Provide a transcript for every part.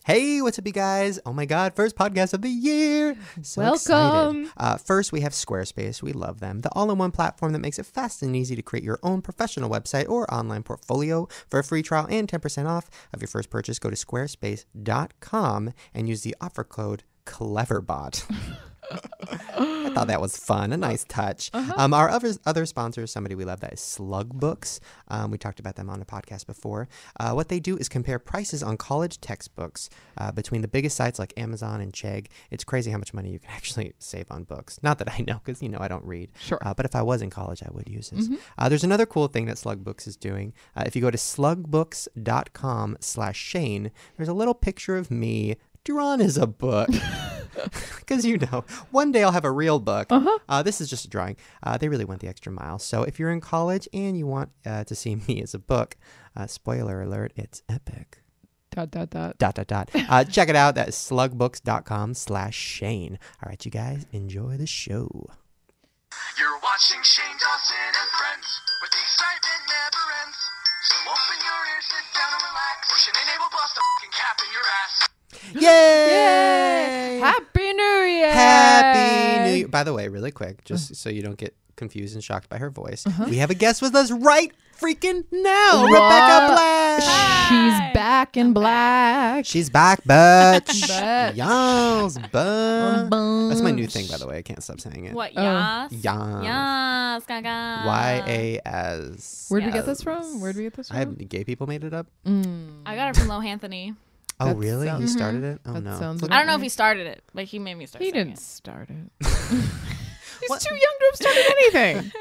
Hey, what's up, you guys? Oh my God, first podcast of the year. So Welcome. excited. First, we have Squarespace. We love them. The all-in-one platform that makes it fast and easy to create your own professional website or online portfolio. For a free trial and 10% off of your first purchase, go to squarespace.com and use the offer code CLEVERBOT. I thought that was fun. A nice touch. Our other sponsor is somebody we love. That is Slugbooks. We talked about them on the podcast before. What they do is compare prices on college textbooks between the biggest sites like Amazon and Chegg. It's crazy how much money you can actually save on books. Not that I know, because I don't read. Sure. But if I was in college, I would use this. There's another cool thing that Slugbooks is doing. If you go to slugbooks.com/Shane, there's a little picture of me drawn as a book. Because one day I'll have a real book. This is just a drawing. They really went the extra mile. So if you're in college and you want to see me as a book, spoiler alert, it's epic. ... Check it out. That is slugbooks.com/Shane. All right, you guys, enjoy the show. You're watching Shane Dawson and Friends, where the excitement never ends. So open your ears, sit down and relax. Shane will bust a fucking cap in your ass. Yay! Happy New Year! Happy New Year. By the way, really quick, just so you don't get confused and shocked by her voice, we have a guest with us right freaking now. Rebecca Black. She's back in black. She's back, bitch. Bitch. Yes, bitch. That's my new thing, by the way. I can't stop saying it. What? Yas? Yas. Yas, gaga. Y-A-S. Where'd we get this from? Gay people made it up? I got it from Lohanthony. Oh, That really? You sounds- started it? Oh, that no. sounds Look- I don't know if he started it, but he made me start He saying didn't it. start it. He's too young to have started anything.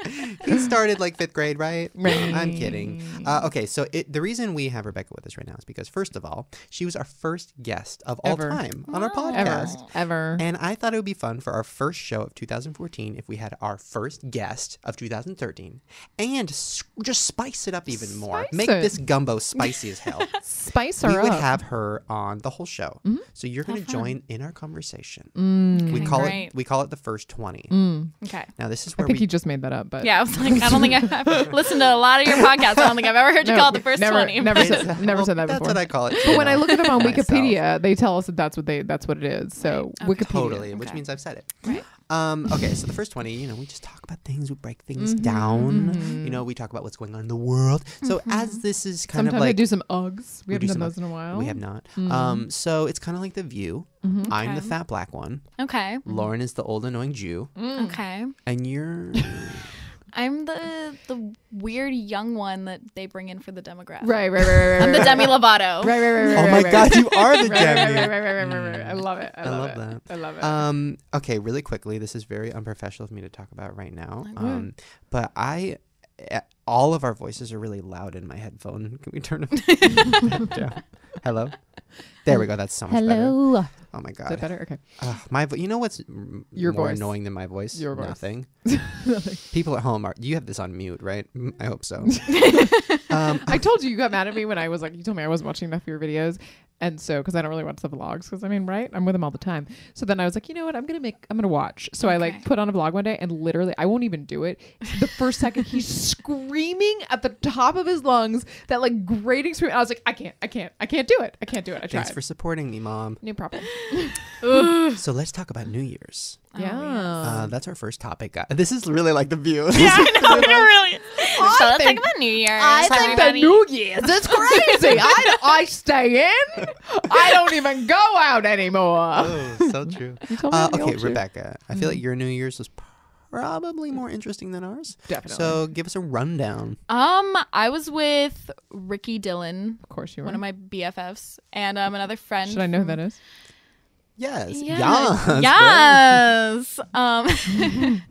He started like 5th grade, right? Right. I'm kidding. Okay, so the reason we have Rebecca with us right now is because, first of all, she was our first guest of all Ever. time on our Wow. podcast. Ever. And I thought it would be fun for our first show of 2014 if we had our first guest of 2013 and just spice it up even more. Spice Make it. this gumbo spicy as hell. Spice her We would up. have her on the whole show. So you're going to fun. join in our conversation. Mm. We call great. it the first 20. Okay. Now this is I where think he just made that up, but Yeah, I was like, I don't think I've listened to a lot of your podcasts. I don't think I've ever heard you call it the first never, 20. Never said that That's before. what I call it. But when I look at them on Myself. Wikipedia, they tell us that that's what it is. So Wikipedia. Totally, which Okay. means I've said it. Right. Okay, so the first 20, we just talk about things, we break things down. We talk about what's going on in the world. So as this is kind Sometimes of like I do some Uggs. We we do haven't done some those in a while. we have not. So it's kind of like The View. I'm the Okay. fat black one. Okay. Lauren is the old annoying Jew, Okay. and you're I'm the weird young one that they bring in for the demographic. Right. I'm the Demi Lovato. Right. oh my God, you are the Demi. Right. I love it. I love that. I love it. Okay, really quickly, this is very unprofessional of me to talk about right now. Okay. But all of our voices are really loud in my headphone. Can we turn them down? Hello? There we go. That's so much better. Hello. Oh my Is God. that better? Okay. You know what's Your more voice. annoying than my voice? Your voice. Nothing. People at home you have this on mute, right? I hope so. I told you got mad at me when I was like, you told me I wasn't watching enough of your videos. And so, because I don't really watch the vlogs, because right? I'm with them all the time. So then I was like, you know what? I'm going to watch. So I Okay. put on a vlog one day and literally, I won't even do it. The first second he's screaming at the top of his lungs, that grating scream. I was like, I can't do it. I can't do it. I tried. Thanks for supporting me, Mom. No problem. So let's talk about New Year's. Yeah. That's our first topic. This is really like The View. Yeah, I know. It really. So let's talk about New Year's. I think the everybody. New Year's is crazy. I stay in. I don't even go out anymore. Oh, so true. told me to be Okay, old too. Rebecca, I feel like your New Year's was probably more interesting than ours. Definitely. So give us a rundown. I was with Ricky Dillon, Of course you were. one of my BFFs, and another friend. Should I know who that is? Yes. Yeah. Yes. Yes.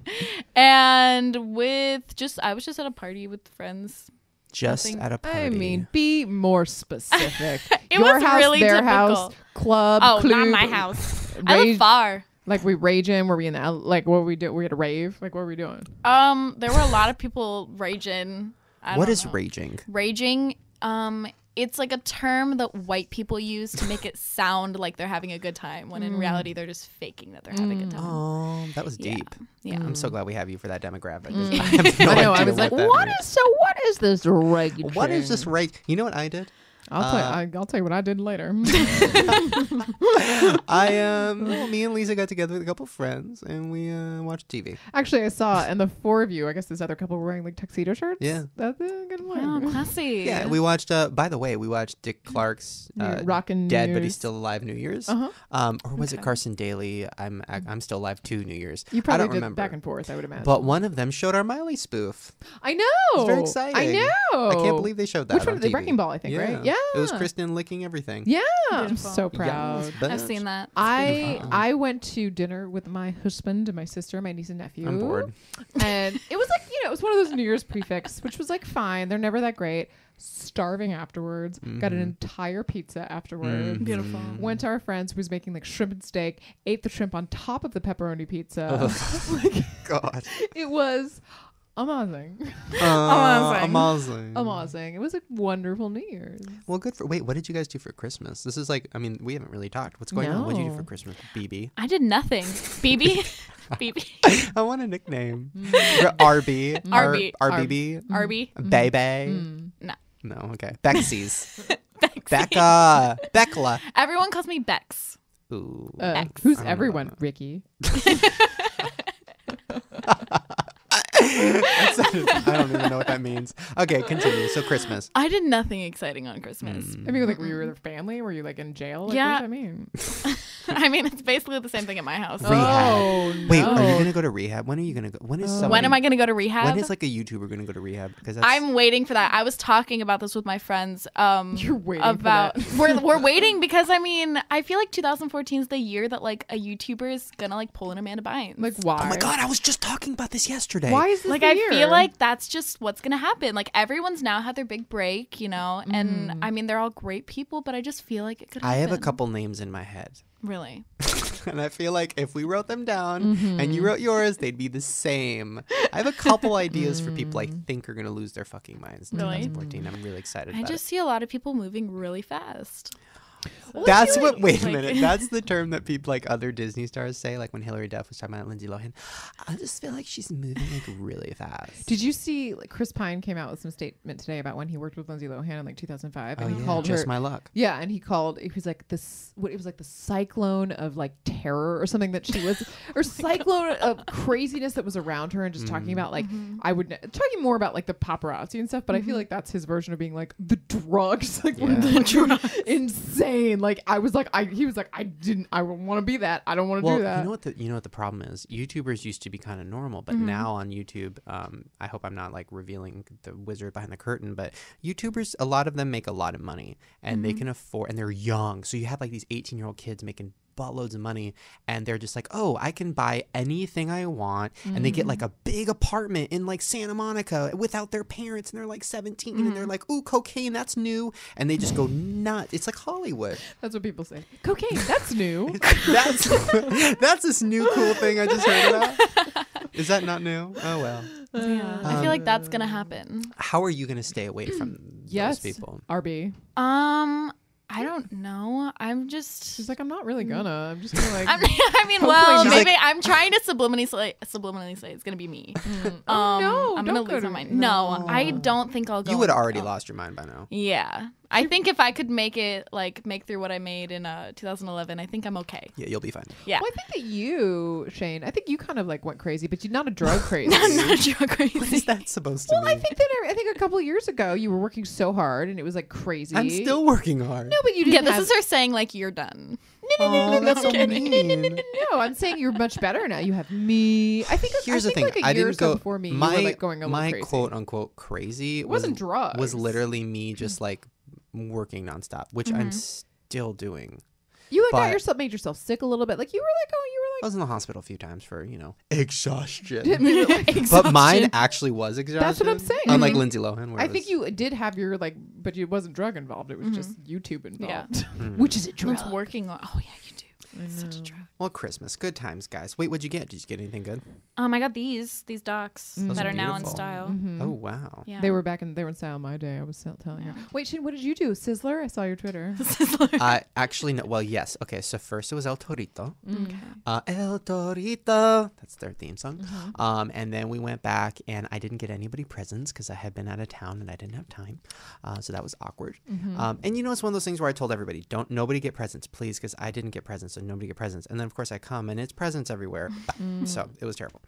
And I was just at a party with friends. Just Nothing. at a party. I mean, be more specific. It Your was house, really their typical. house, club, Oh, not club, my house. I live rage- far. Like we raging? Were we in the what were we doing? We had a rave? Like what were we doing? There were a lot of people raging. What don't is know. raging? Raging? It's like a term that white people use to make it sound like they're having a good time, when in reality they're just faking that they're having a good time. Oh, that was Yeah. deep. Yeah. I'm so glad we have you for that demographic. I have no I know. idea I was like, that what means. is this raging? What is this rage? You know what I did? I'll tell you what I did later. Me and Lisa got together with a couple friends and we watched TV. Actually, I saw, and the four of you, I guess this other couple were wearing like tuxedo shirts. Yeah. That's a good one. Oh, classy. Yeah, we watched. By the way, we watched Dick Clark's Rockin' Dead New But He's Year's. Still Alive New Year's. Or was it Carson Daly? I'm Still Alive 2 New Year's. You I probably don't did remember. back and forth, I would imagine. But one of them showed our Miley spoof. I know. It's very exciting. I know. I can't believe they showed that. Which one? on The TV. Wrecking Ball, I think, right? Yeah. It was Kristen licking everything. Yeah. I'm Beautiful. so proud. Yes, I've bitch. seen that. I went to dinner with my husband and my sister, my niece and nephew. I'm bored. And it was like, it was one of those New Year's prefix, which was like fine. They're never that great. Starving afterwards. Got an entire pizza afterwards. Beautiful. Went to our friend's who was making like shrimp and steak. Ate the shrimp on top of the pepperoni pizza. God. It was amazing. Amazing. Amazing. It was a wonderful New Year's. Well, good for. Wait, what did you guys do for Christmas? This is like, I mean, we haven't really talked. What's going on? What did you do for No. Christmas, BB? I did nothing. BB? BB? I want a nickname. RB. RB. RBB. RB? Baby. No. No, okay. Bexy's. Bexy. Becca. Beckla. Everyone calls me Bex. Ooh. X. Who's I don't know everyone? about Ricky. I don't even know what that means. Okay, continue. So Christmas. I did nothing exciting on Christmas. I mean, like, were you with your family? Were you like in jail? Like, Yeah. What does that mean? I mean, it's basically the same thing at my house. Rehab. Oh, Wait, are you no. gonna go to rehab? When are you gonna go? When is somebody, When am I going to go to rehab? When is like a YouTuber gonna go to rehab? Because that's, I'm waiting for that. I was talking about this with my friends. You're waiting for about that. we're waiting because I mean I feel like 2014 is the year that like a YouTuber is gonna like pull in Amanda Bynes. Like, why? Oh my God, I was just talking about this yesterday. Why is this Like the I year? feel like that's just what's gonna happen. Like everyone's now had their big break, you know, and I mean they're all great people, but I just feel like it could. I have a happen. couple names in my head. Really. And I feel like if we wrote them down and you wrote yours, they'd be the same. I have a couple ideas for people I think are going to lose their fucking minds in Really? 2014. I'm really excited I about just see a lot of people moving really fast. it. That's I feel what, like- wait a like- minute. That's the term that people like other Disney stars say. Like when Hilary Duff was talking about Lindsay Lohan. I just feel like she's moving like really fast. Did you see like Chris Pine came out with some statement today about when he worked with Lindsay Lohan in like 2005 and he called just her my luck. Yeah, and he was like this what it was like the cyclone of like terror or something that she was or cyclone of craziness that was around her and just talking about like talking more about like the paparazzi and stuff, but I feel like that's his version of being like the drugs like Yeah. the drugs insane. Like he was like I want to be that. I don't want to Well, do that. you know what the problem is. YouTubers used to be kind of normal, but now on YouTube, I hope I'm not like revealing the wizard behind the curtain. But YouTubers, a lot of them make a lot of money, and they can afford, and they're young. So you have like these 18-year-old kids making buttloads of money, and they're just like, oh, I can buy anything I want, and they get like a big apartment in like Santa Monica without their parents, and they're like 17, and they're like, ooh, cocaine, that's new, and they just go nuts. It's like Hollywood. That's what people say. Cocaine, that's new. That's this new cool thing I just heard about. Is that not new? Oh well. Yeah. I feel like that's gonna happen. How are you going to stay away from Yes, those people? RB. I don't know. I'm just She's like, I'm not really gonna. I'm just gonna like. I mean, Hopefully well, she's maybe like- I'm trying to subliminally say it's gonna be me. no, I'm don't gonna go lose to- my mind. No, I don't think I'll go. You would have already oh. lost your mind by now. Yeah, I think if I could make through what I made in 2011, I think I'm okay. Yeah, you'll be fine. Yeah, Well, I think that you, Shane, I think you kind of like went crazy, but you're not a drug crazy. I'm not drug What is crazy. that supposed to Well, mean? I think that I think a couple of years ago you were working so hard and it was like crazy. I'm still working hard. No, but you Yeah, didn't. this have, is her saying like you're done. Oh, that's so mean. No, I'm saying you're much better now. You have me. I think. Here's I the thing. think like a I year didn't or so go. before me. My you were like going a little my crazy. quote unquote crazy wasn't drugs. was literally me just like working nonstop, which I'm still doing. You like got but- yourself made yourself sick a little bit. Like you were like, oh, you I was in the hospital a few times for exhaustion. were like. But mine actually was exhaustion. That's what I'm saying. Unlike Lindsay Lohan, where I it think was- you did have your like, but it wasn't drug involved. It was just YouTube involved. Yeah. Which is a drug. It's working on. Oh yeah, you do. Well, Christmas, good times, guys. Wait, what'd you get? Did you get anything good? I got these docs Those that are are now in beautiful. style. Oh wow. Yeah. They were in style my day. I was telling her. Wait, Shane, what did you do? Sizzler? I saw your Twitter. Actually, no. Well, yes. Okay, so first it was El Torito. Okay. El Torito. That's their theme song. And then we went back, and I didn't get anybody presents because I had been out of town and I didn't have time. So that was awkward. And you know, it's one of those things where I told everybody, nobody get presents, please, because I didn't get presents, so nobody get presents. And then of course I come and it's presents everywhere. So it was terrible.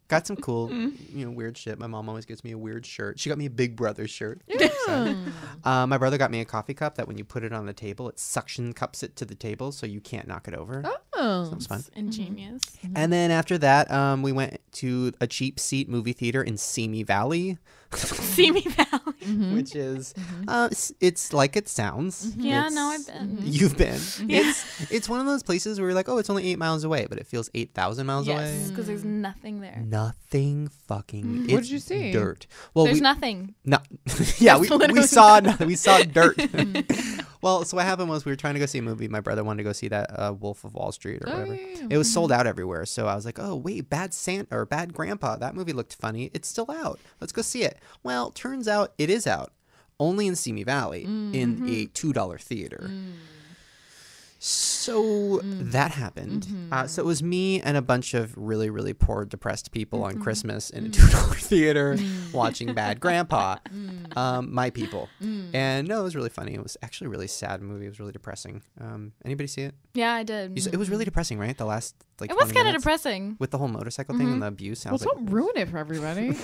Got some cool, weird shit. My mom always gets me a weird shirt. She got me a Big Brother shirt. My brother got me a coffee cup that when you put it on the table, it suction cups it to the table so you can't knock it over. Oh, So that was fun. Ingenious. And then after that, we went to a cheap seat movie theater in Simi Valley, Simi Valley. which is it's like it sounds. Yeah, It's- no, I've been. You've been. Yeah. It's one of those places where you're like, oh, it's only 8 miles away, but it feels 8,000 miles Yes, away. because there's nothing there. Nothing fucking. What It's did you see? Dirt. Well, There's we, nothing. no, yeah, There's we literally saw we saw dirt. Well, so what happened was we were trying to go see a movie. My brother wanted to go see that Wolf of Wall Street or whatever. yeah. It was sold out everywhere. So I was like, oh wait, Bad Grandpa. That movie looked funny. It's still out. Let's go see it. Well, turns out it is out, only in Simi Valley in a $2 theater. So that happened. So it was me and a bunch of really, really poor, depressed people on Christmas in a $2 theater watching Bad Grandpa. My people. And no, it was really funny. It was actually a really sad movie. It was really depressing. Anybody see it? Yeah, I did. It was really depressing, right? The last like It was 20 kind of minutes depressing. with the whole motorcycle thing and the abuse. I Well, was like, don't ruin it for everybody.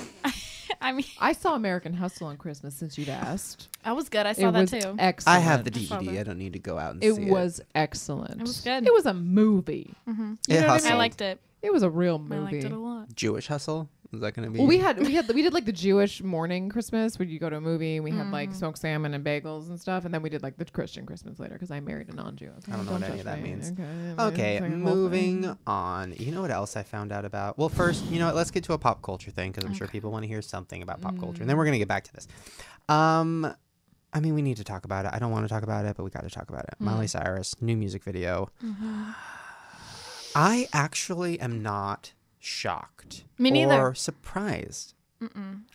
I mean, I saw American Hustle on Christmas since you'd asked. that was good. I saw It that was too. excellent. I have the saw DVD. that. I don't need to go out and It see it. was excellent. It was good. It was a movie. It know what I mean? hustled. I liked it. It was a real I movie. liked it a lot. Jewish Hustle. Is that going to be? Well, we did like the Jewish morning Christmas where you go to a movie and we had like smoked salmon and bagels and stuff, and then we did like the Christian Christmas later because I married a non-Jew. Okay, I don't know what any judge of that me. means. Okay, Okay, it's like a whole thing. moving on. You know what else I found out about? Well, first, you know what? Let's get to a pop culture thing because I'm sure people want to hear something about pop culture, and then we're gonna get back to this. I mean, we need to talk about it. I don't want to talk about it, but we got to talk about it. Miley Cyrus, new music video. I actually am not shocked Me neither. or surprised.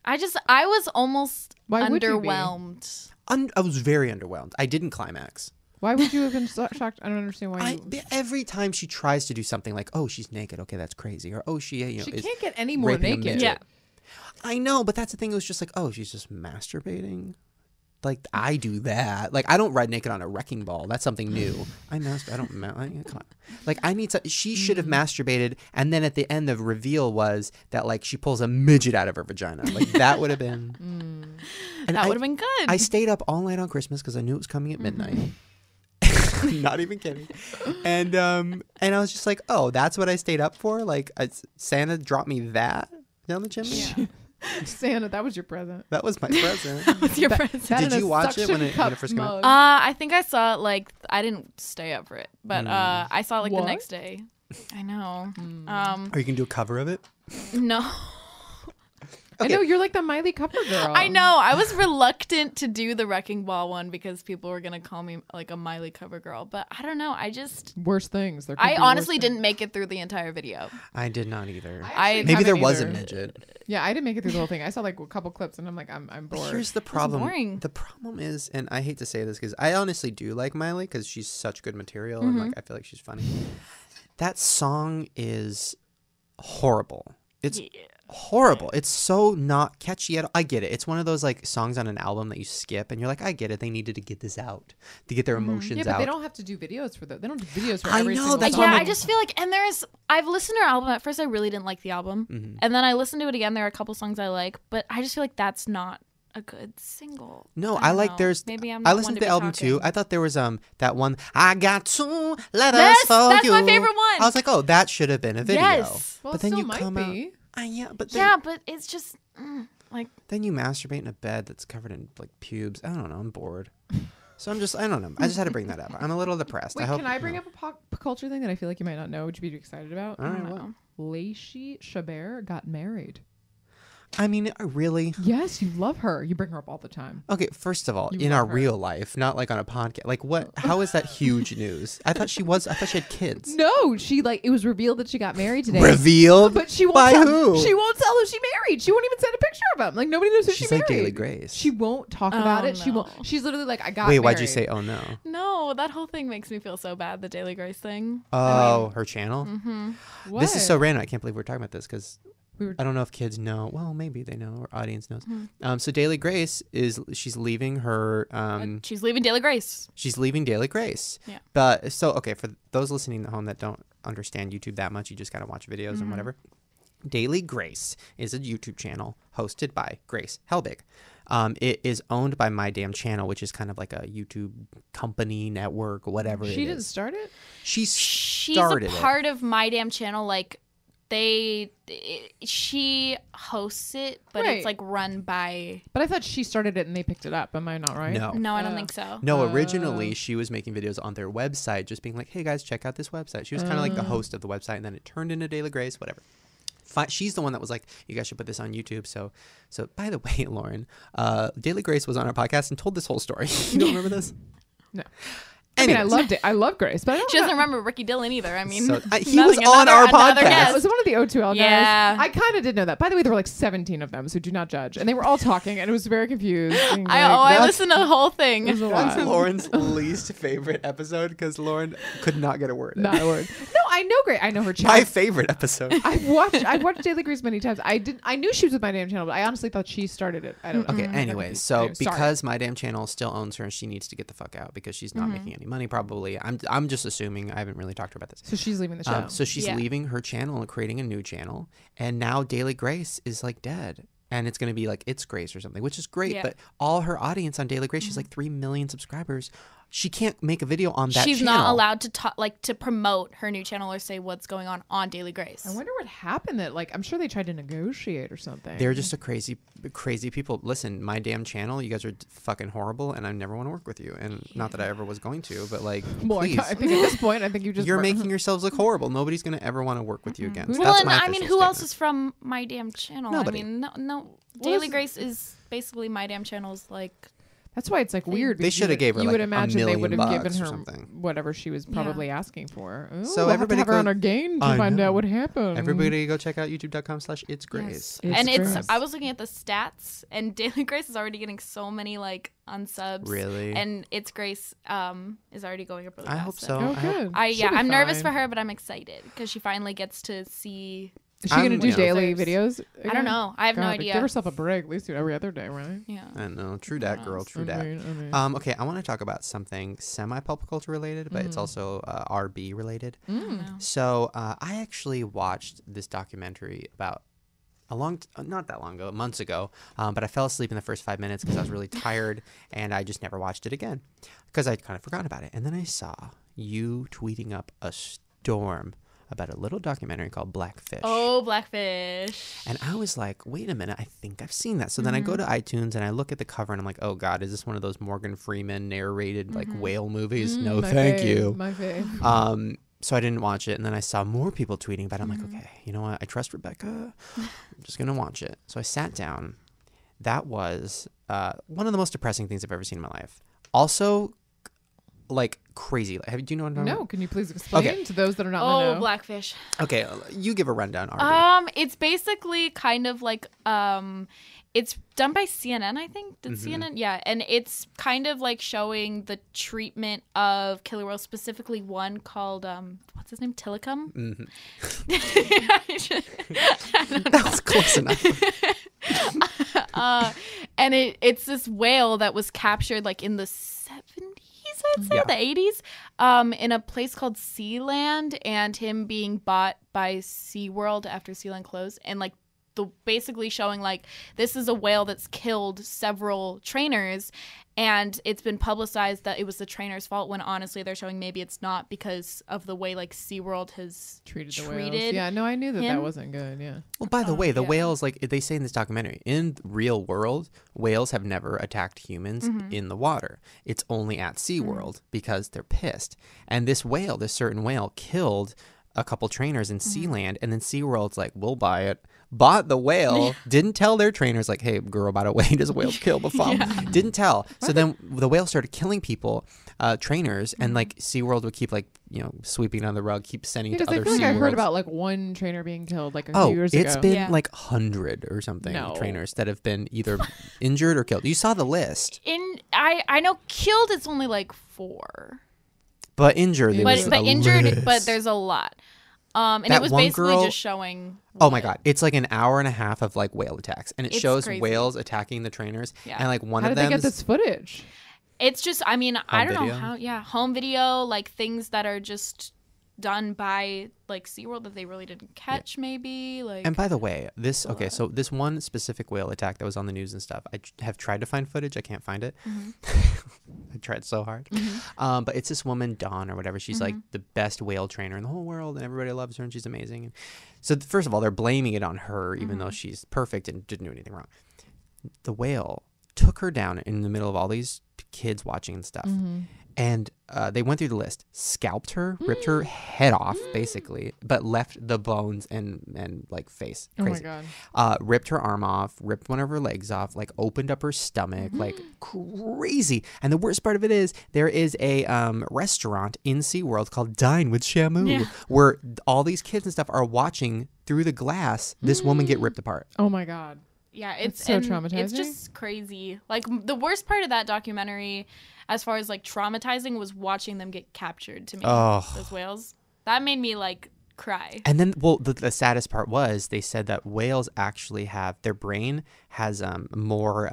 I was almost Why would you be? underwhelmed. I was very underwhelmed. I didn't climax. Why would you have been shocked? I don't understand why. Every time she tries to do something like, oh, she's naked. Okay, that's crazy. Or, oh, she She is can't get any more raping a naked. midget. Yeah. I know, but that's the thing. It was just like, oh, she's just masturbating. Like, I do that. Like, I don't ride naked on a wrecking ball. That's something new. I don't. Come on. Like, I need to. She should have masturbated, and then at the end, the reveal was that like she pulls a midget out of her vagina. Like that would have been. And That would have been good. I stayed up all night on Christmas because I knew it was coming at midnight. Not even kidding. And I was just like, oh, that's what I stayed up for. Like, Santa dropped me that down the chimney. Santa, that was your present. That was my present. What's your present? That Did in a you watch it when suction it cup first came out? mug. I think I saw it like I didn't stay up for it, but I saw it like What? the next day. I know. Or you can do a cover of it. No. I know you're like the Miley cover girl. I know. I was reluctant to do the Wrecking Ball one because people were gonna call me like a Miley cover girl, but I don't know. Worst things. There could I be honestly worse things. didn't make it through the entire video. I did not either. I Maybe there haven't was a either. midget. Yeah, I didn't make it through the whole thing. I saw like a couple clips and I'm like, I'm But bored. here's the problem. boring. The problem is, and I hate to say this because I honestly do like Miley because she's such good material and like I feel like she's funny. That song is horrible. It's horrible. It's so not catchy at all. I get it. It's one of those like songs on an album that you skip and you're like, I get it. They needed to get this out to get their emotions yeah, but out. they don't have to do videos for that. They don't do videos for I every know, single that's song. why Yeah, I'm I just feel like, and I've listened to her album. At first, I really didn't like the album, and then I listened to it again. There are a couple songs I like, but I just feel like that's not a good single. No, don't I like know. there's. Maybe I'm. I Not listened one to the be album talking. too. I thought there was that one. I got 2 letters Yes, for that's you. my favorite one. I was like, oh, that should have been a video. Yes. Well, but it then still you might come out. be. Yeah, but then, Yeah, but it's just like then you masturbate in a bed that's covered in like pubes. I don't know. I'm bored. So I don't know. I just had to bring that up. I'm a little depressed. Wait, I hope, can I bring up a pop culture thing that I feel like you might not know? Would you be excited about? All right, I don't what? know. Lacey Chabert got married. I mean, really? Yes, you love her. You bring her up all the time. Okay, first of all, You in our love her. real life, not like on a podcast. Like, what? How is that huge news? I thought she had kids. No, she like it was revealed that she got married today. Revealed? But she won't by tell, who? She won't tell who she married. She won't even send a picture of him. Like nobody knows who She's she like married. Daily Grace. She won't talk about it. She no. won't. She's literally like, I got Wait, married. why'd you say? Oh no. No, that whole thing makes me feel so bad. The Daily Grace thing. Oh, her channel. What? This is so random. I can't believe we're talking about this because We were- I don't know if kids know. Well, maybe they know, or audience knows. Hmm. So Daily Grace she's leaving her. She's leaving Daily Grace. She's leaving Daily Grace. Yeah. But so okay, for those listening at home that don't understand YouTube that much, you just gotta watch videos Mm-hmm. and whatever. Daily Grace is a YouTube channel hosted by Grace Helbig. It is owned by My Damn Channel, which is kind of like a YouTube company, network, whatever. She it didn't is. start it. She's She's started a it. part of My Damn Channel. Like she hosts it, but Right. it's like run by. But I thought she started it and they picked it up. Am I not right? No. No, I don't think so. No, originally she was making videos on their website, just being like, "Hey guys, check out this website." She was kind of like the host of the website, and then it turned into Daily Grace, whatever. She's the one that was like, "You guys should put this on YouTube." So by the way, Lauren, Daily Grace was on our podcast and told this whole story. You don't remember this? No. I mean, I Anyways. loved it. I love Grace, but I don't She doesn't remember Ricky Dillon either. I mean, So, he nothing- was on another- our another podcast. guest. Was it one of the O2L guys? Yeah. I kind of did know that. By the way, there were like 17 of them, so do not judge. And they were all talking, and it was very confusing. I that's- listened to the whole thing. It was a That's lot. Lauren's least favorite episode because Lauren could not get a word in. Not a word. No, I know Grace. I know her My chat. favorite episode. I've watched Daily Grace many times. I knew she was with My Damn Channel, but I honestly thought she started it. I don't know. Okay, anyways, so Anyway, sorry. because My Damn Channel still owns her, she needs to get the fuck out because she's not making any money. Probably, I'm just assuming. I haven't really talked to her about this. So she's leaving the show. So she's Yeah. leaving her channel and creating a new channel, and now Daily Grace is like dead, and it's gonna be like It's Grace or something, which is great. Yeah. But all her audience on Daily Grace, she's like 3 million subscribers. She can't make a video on that. She's channel. not allowed to talk, like to promote her new channel or say what's going on Daily Grace. I wonder what happened. That I'm sure they tried to negotiate or something. They're just a crazy people. Listen, My Damn Channel, you guys are fucking horrible, and I never want to work with you. And not that I ever was going to, but like, Well, please. I think at this point, I think you just You're making yourselves look horrible. Nobody's gonna ever want to work with you again. So Well, that's and my I mean, official who else statement. is from My Damn Channel? Nobody. I mean, no. Well, Daily this- Grace is basically My Damn Channel's like. That's why it's like weird. They because shoulda you would- gave her, You like, would $1 imagine they million would have given bucks or her something. whatever she was probably asking for. Ooh, So we'll everybody have to have her go- on our game to I find know. out what happened. Everybody go check out youtube.com/It's Grace. It's And Grace. I was looking at the stats, and Daily Grace is already getting so many like unsubs. Really? And It's Grace is already going up really I fast. hope so. Oh, I hope- good. She'll be I'm nervous fine. for her, but I'm excited because she finally gets to see. Is she gonna I'm- do you know. daily videos? I don't again? know. I have no God, idea. Give herself a break. At least do it every other day, right? Yeah. I know. True dat, girl. True I dat. mean, Okay, I want to talk about something semi-pop culture related, but it's also RB related. So I actually watched this documentary about not that long ago, months ago, but I fell asleep in the first 5 minutes because I was really tired, and I just never watched it again because I'd kind of forgotten about it. And then I saw you tweeting up a storm about a little documentary called Blackfish. Oh, Blackfish. And I was like, wait a minute, I think I've seen that. So then I go to iTunes and I look at the cover and I'm like, oh God, is this one of those Morgan Freeman narrated like whale movies? No, my thank fave, you. My fave. So I didn't watch it. And then I saw more people tweeting about it. I'm like, okay, you know what? I trust Rebecca. I'm just going to watch it. So I sat down. That was one of the most depressing things I've ever seen in my life. Also, like crazy. Do you know what I'm talking No, about? can you please explain Okay. to those that are not in Oh, the know? Blackfish. Okay, you give a rundown, RB. It's basically kind of like it's done by CNN, I think. Did CNN? Yeah, and it's kind of like showing the treatment of killer whales, specifically one called what's his name, Tilikum. That was close enough. And it's this whale that was captured like in the 70s, I'd say, Yeah. the 80s, in a place called Sealand, and him being bought by SeaWorld after Sealand closed, and like basically showing like this is a whale that's killed several trainers, and it's been publicized that it was the trainer's fault, when honestly they're showing maybe it's not, because of the way like SeaWorld has Treated the whales. Yeah, no, I knew that him. wasn't good. Yeah. Well, by the way, the yeah. whales, like they say in this documentary, in the real world, whales have never attacked humans in the water. It's only at SeaWorld because they're pissed. And this certain whale, killed a couple trainers in Sealand, and then SeaWorld's like, we'll buy it. bought the whale, didn't tell their trainers, like, hey, girl, by the way, does a whale kill before? Didn't tell. So then the whale started killing people, trainers, and like SeaWorld would keep like, sweeping on the rug, keep sending Because to I other feel like I heard SeaWorlds. about like one trainer being killed like a few years It's ago. been like 100 or something No. trainers that have been either injured or killed. You saw the list. I know killed it's only like 4. But injured, there was But a injured, list. but there's a lot. And That it was one basically girl- just showing. Oh my God. It's like an hour and a half of like whale attacks. And it It's shows crazy. whales attacking the trainers. Yeah. And like one How of did they them. get this footage? It's just, I mean, I don't video? know how. Yeah, home video, like things that are just done by like SeaWorld that they really didn't catch, maybe. Like, And by the way, so this one specific whale attack that was on the news and stuff, I have tried to find footage. I can't find it. I tried so hard. But it's this woman, Dawn or whatever. She's like the best whale trainer in the whole world, and everybody loves her, and she's amazing. And so first of all, they're blaming it on her, even though she's perfect and didn't do anything wrong. The whale took her down in the middle of all these kids watching and stuff. And they went through the list, scalped her, ripped her head off, basically, but left the bones and like face. Crazy. Oh my God. Ripped her arm off, ripped one of her legs off, like opened up her stomach, like crazy. And the worst part of it is there is a restaurant in SeaWorld called Dine with Shamu, where all these kids and stuff are watching through the glass this woman get ripped apart. Oh my God. yeah, That's it's so and traumatizing. It's just crazy. Like the worst part of that documentary, as far as like traumatizing, was watching them get captured. To me, Oh. those whales. That made me like cry. And then, well, the saddest part was they said that whales actually have, their brain has more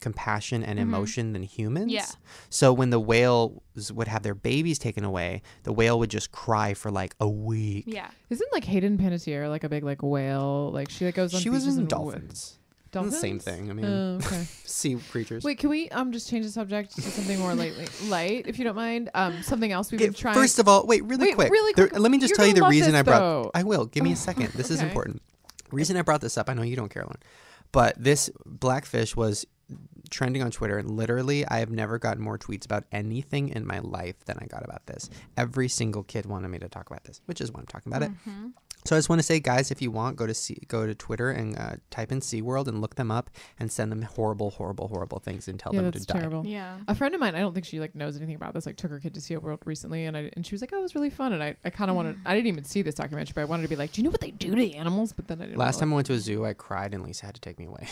compassion and emotion than humans. Yeah. So when the whales would have their babies taken away, the whale would just cry for like a week. Yeah. Isn't like Hayden Panettiere like a big like whale? Like she like goes on She was beaches in and dolphins. Dolphins? The same thing. I mean, Oh, okay. sea creatures. Wait, can we just change the subject to something more light, if you don't mind? Something else we've been trying. First of all, wait, really quick. Let me just You're tell you the gonna love reason this, I brought. though. I will. Give me a second. This is Okay. important. Reason I brought this up. I know you don't care, Lauren, but this blackfish was trending on Twitter, and literally, I have never gotten more tweets about anything in my life than I got about this. Every single kid wanted me to talk about this, which is why I'm talking about it. So I just want to say, guys, if you want, go to Twitter and type in SeaWorld and look them up and send them horrible, horrible, horrible things and tell Yeah, them that's to die. terrible. Yeah. A friend of mine, I don't think she like knows anything about this. Like took her kid to SeaWorld recently, and she was like, "Oh, it was really fun." And I kind of wanted. I didn't even see this documentary, but I wanted to be like, "Do you know what they do to the animals?" But then I didn't. Last wanna, time I went to a zoo, I cried and Lisa had to take me away.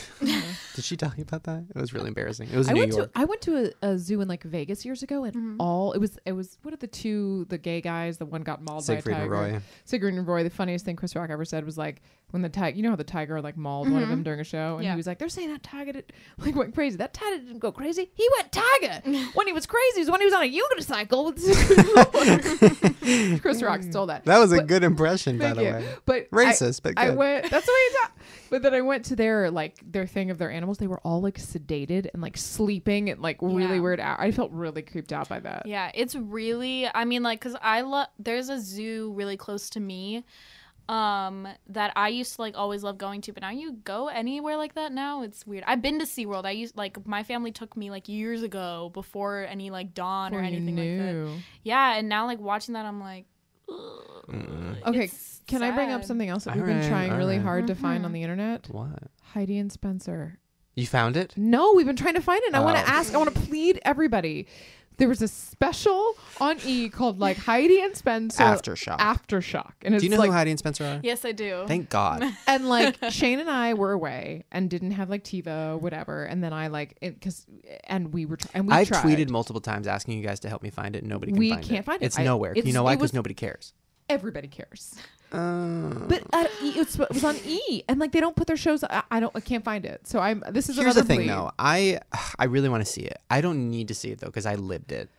Did she tell you about that? It was really embarrassing. It was I New went York. to I went to a zoo in like Vegas years ago, and it was what are the gay guys? The one got mauled Siegfried by a and tiger. Roy. Siegfried and Roy. The funniest thing Chris Rock ever said was like when the tiger, you know how the tiger like mauled one of them during a show, and Yeah. he was like, "They're saying that tiger like went crazy. That tiger didn't go crazy. He went tiger. When he was crazy was when he was on a unicycle." Chris Rock stole that. That was a But- good impression, by Thank the you. way. But Racist, but I good. went. That's the way you talk. But then I went to their thing of their animals. They were all like sedated and like sleeping and like really Yeah. weird out. I felt really creeped out by that. Yeah, it's really, I mean, like, because there's a zoo really close to me that I used to like always love going to, but now you go anywhere like that now, it's weird. I've been to SeaWorld. My family took me like years ago before any like Dawn or Before you anything like that. knew. Yeah, and now like watching that, I'm like, Okay, it's can I bring up sad. something else that we've been trying really alright. hard to find on the internet? What? Heidi and Spencer. You found it? No, we've been trying to find it. And I want Oh. to ask. I want to plead everybody. There was a special on E called like Heidi and Spencer Aftershock. Aftershock, and it's Do you know like who Heidi and Spencer are? Yes, I do. Thank God. and like Shane and I were away and didn't have like TiVo, whatever. And then I I've tried. tweeted multiple times asking you guys to help me find it. Nobody can We find it. can't find it. It's I- nowhere. You it's- know why? it Because was- nobody cares. Everybody cares. But it was on E, and like they don't put their shows. I can't find it. So This is Here's another the thing, plea. though. I really want to see it. I don't need to see it though because I lived it.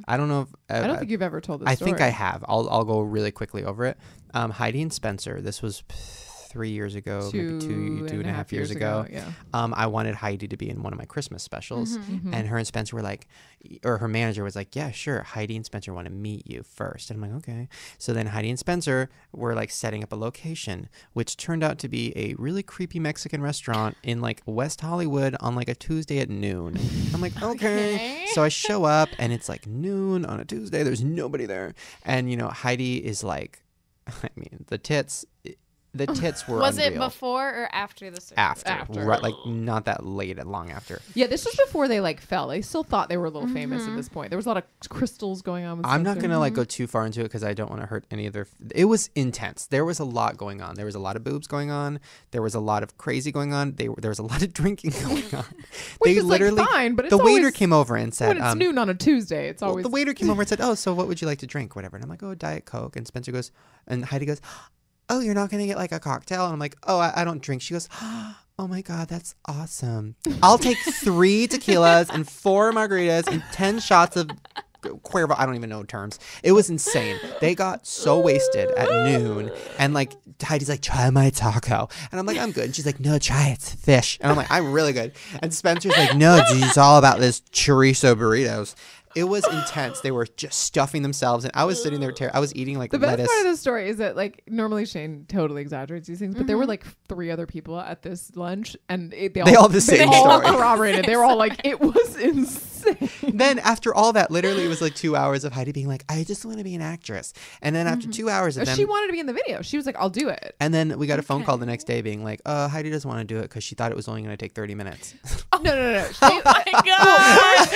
I don't know if I don't think you've ever told this I story. think I have. I'll go really quickly over it. Heidi and Spencer. This was 3 years ago, maybe two and a half years ago. Yeah. I wanted Heidi to be in one of my Christmas specials, and her and Spencer were like, or her manager was like, "Yeah, sure. Heidi and Spencer want to meet you first." And I'm like, "Okay." So then Heidi and Spencer were like setting up a location, which turned out to be a really creepy Mexican restaurant in like West Hollywood on like a Tuesday at noon. I'm like, okay. So I show up, and it's like noon on a Tuesday. There's nobody there, and Heidi is like, I mean, the tits. The tits were Was it unreal. before or after the surgery? After. Right, like not that late, long after. Yeah, this was before they like fell. They still thought they were a little famous at this point. There was a lot of crystals going on with I'm not Spencer. gonna like go too far into it because I don't want to hurt any of their. It was intense. There was a lot going on. There was a lot of boobs going on. There was a lot of crazy going on. There was a lot of drinking going on. Which is like fine, but it's the waiter always- came over and said, when it's noon on a Tuesday, it's always the waiter came over and said, "Oh, so what would you like to drink, whatever?" And I'm like, "Oh, Diet Coke." And Spencer goes, and Heidi goes, "Oh, you're not gonna get like a cocktail?" And I'm like, "Oh, I don't drink." She goes, "Oh my God, that's awesome. I'll take 3 tequilas and 4 margaritas and 10 shots of Cuervo." I don't even know terms. It was insane. They got so wasted at noon, and like Heidi's like, "Try my taco," and I'm like, "I'm good." And she's like, "No, try it. It's fish." And I'm like, "I'm really good." And Spencer's like, "No, dude, it's all about this chorizo burritos." It was intense. They were just stuffing themselves, and I was sitting there. I was eating like The best lettuce. part of the story is that like normally Shane totally exaggerates these things, but there were like 3 other people at this lunch, and they all the same they all story. corroborated. They were all like, it was insane. Then after all that, literally, it was like 2 hours of Heidi being like, "I just want to be an actress," and then after 2 hours of them, She wanted to be in the video. She was like, I'll do it. and then we got a phone call the next day being like, Heidi doesn't want to do it because she thought it was only going to take 30 minutes. No. Oh my god!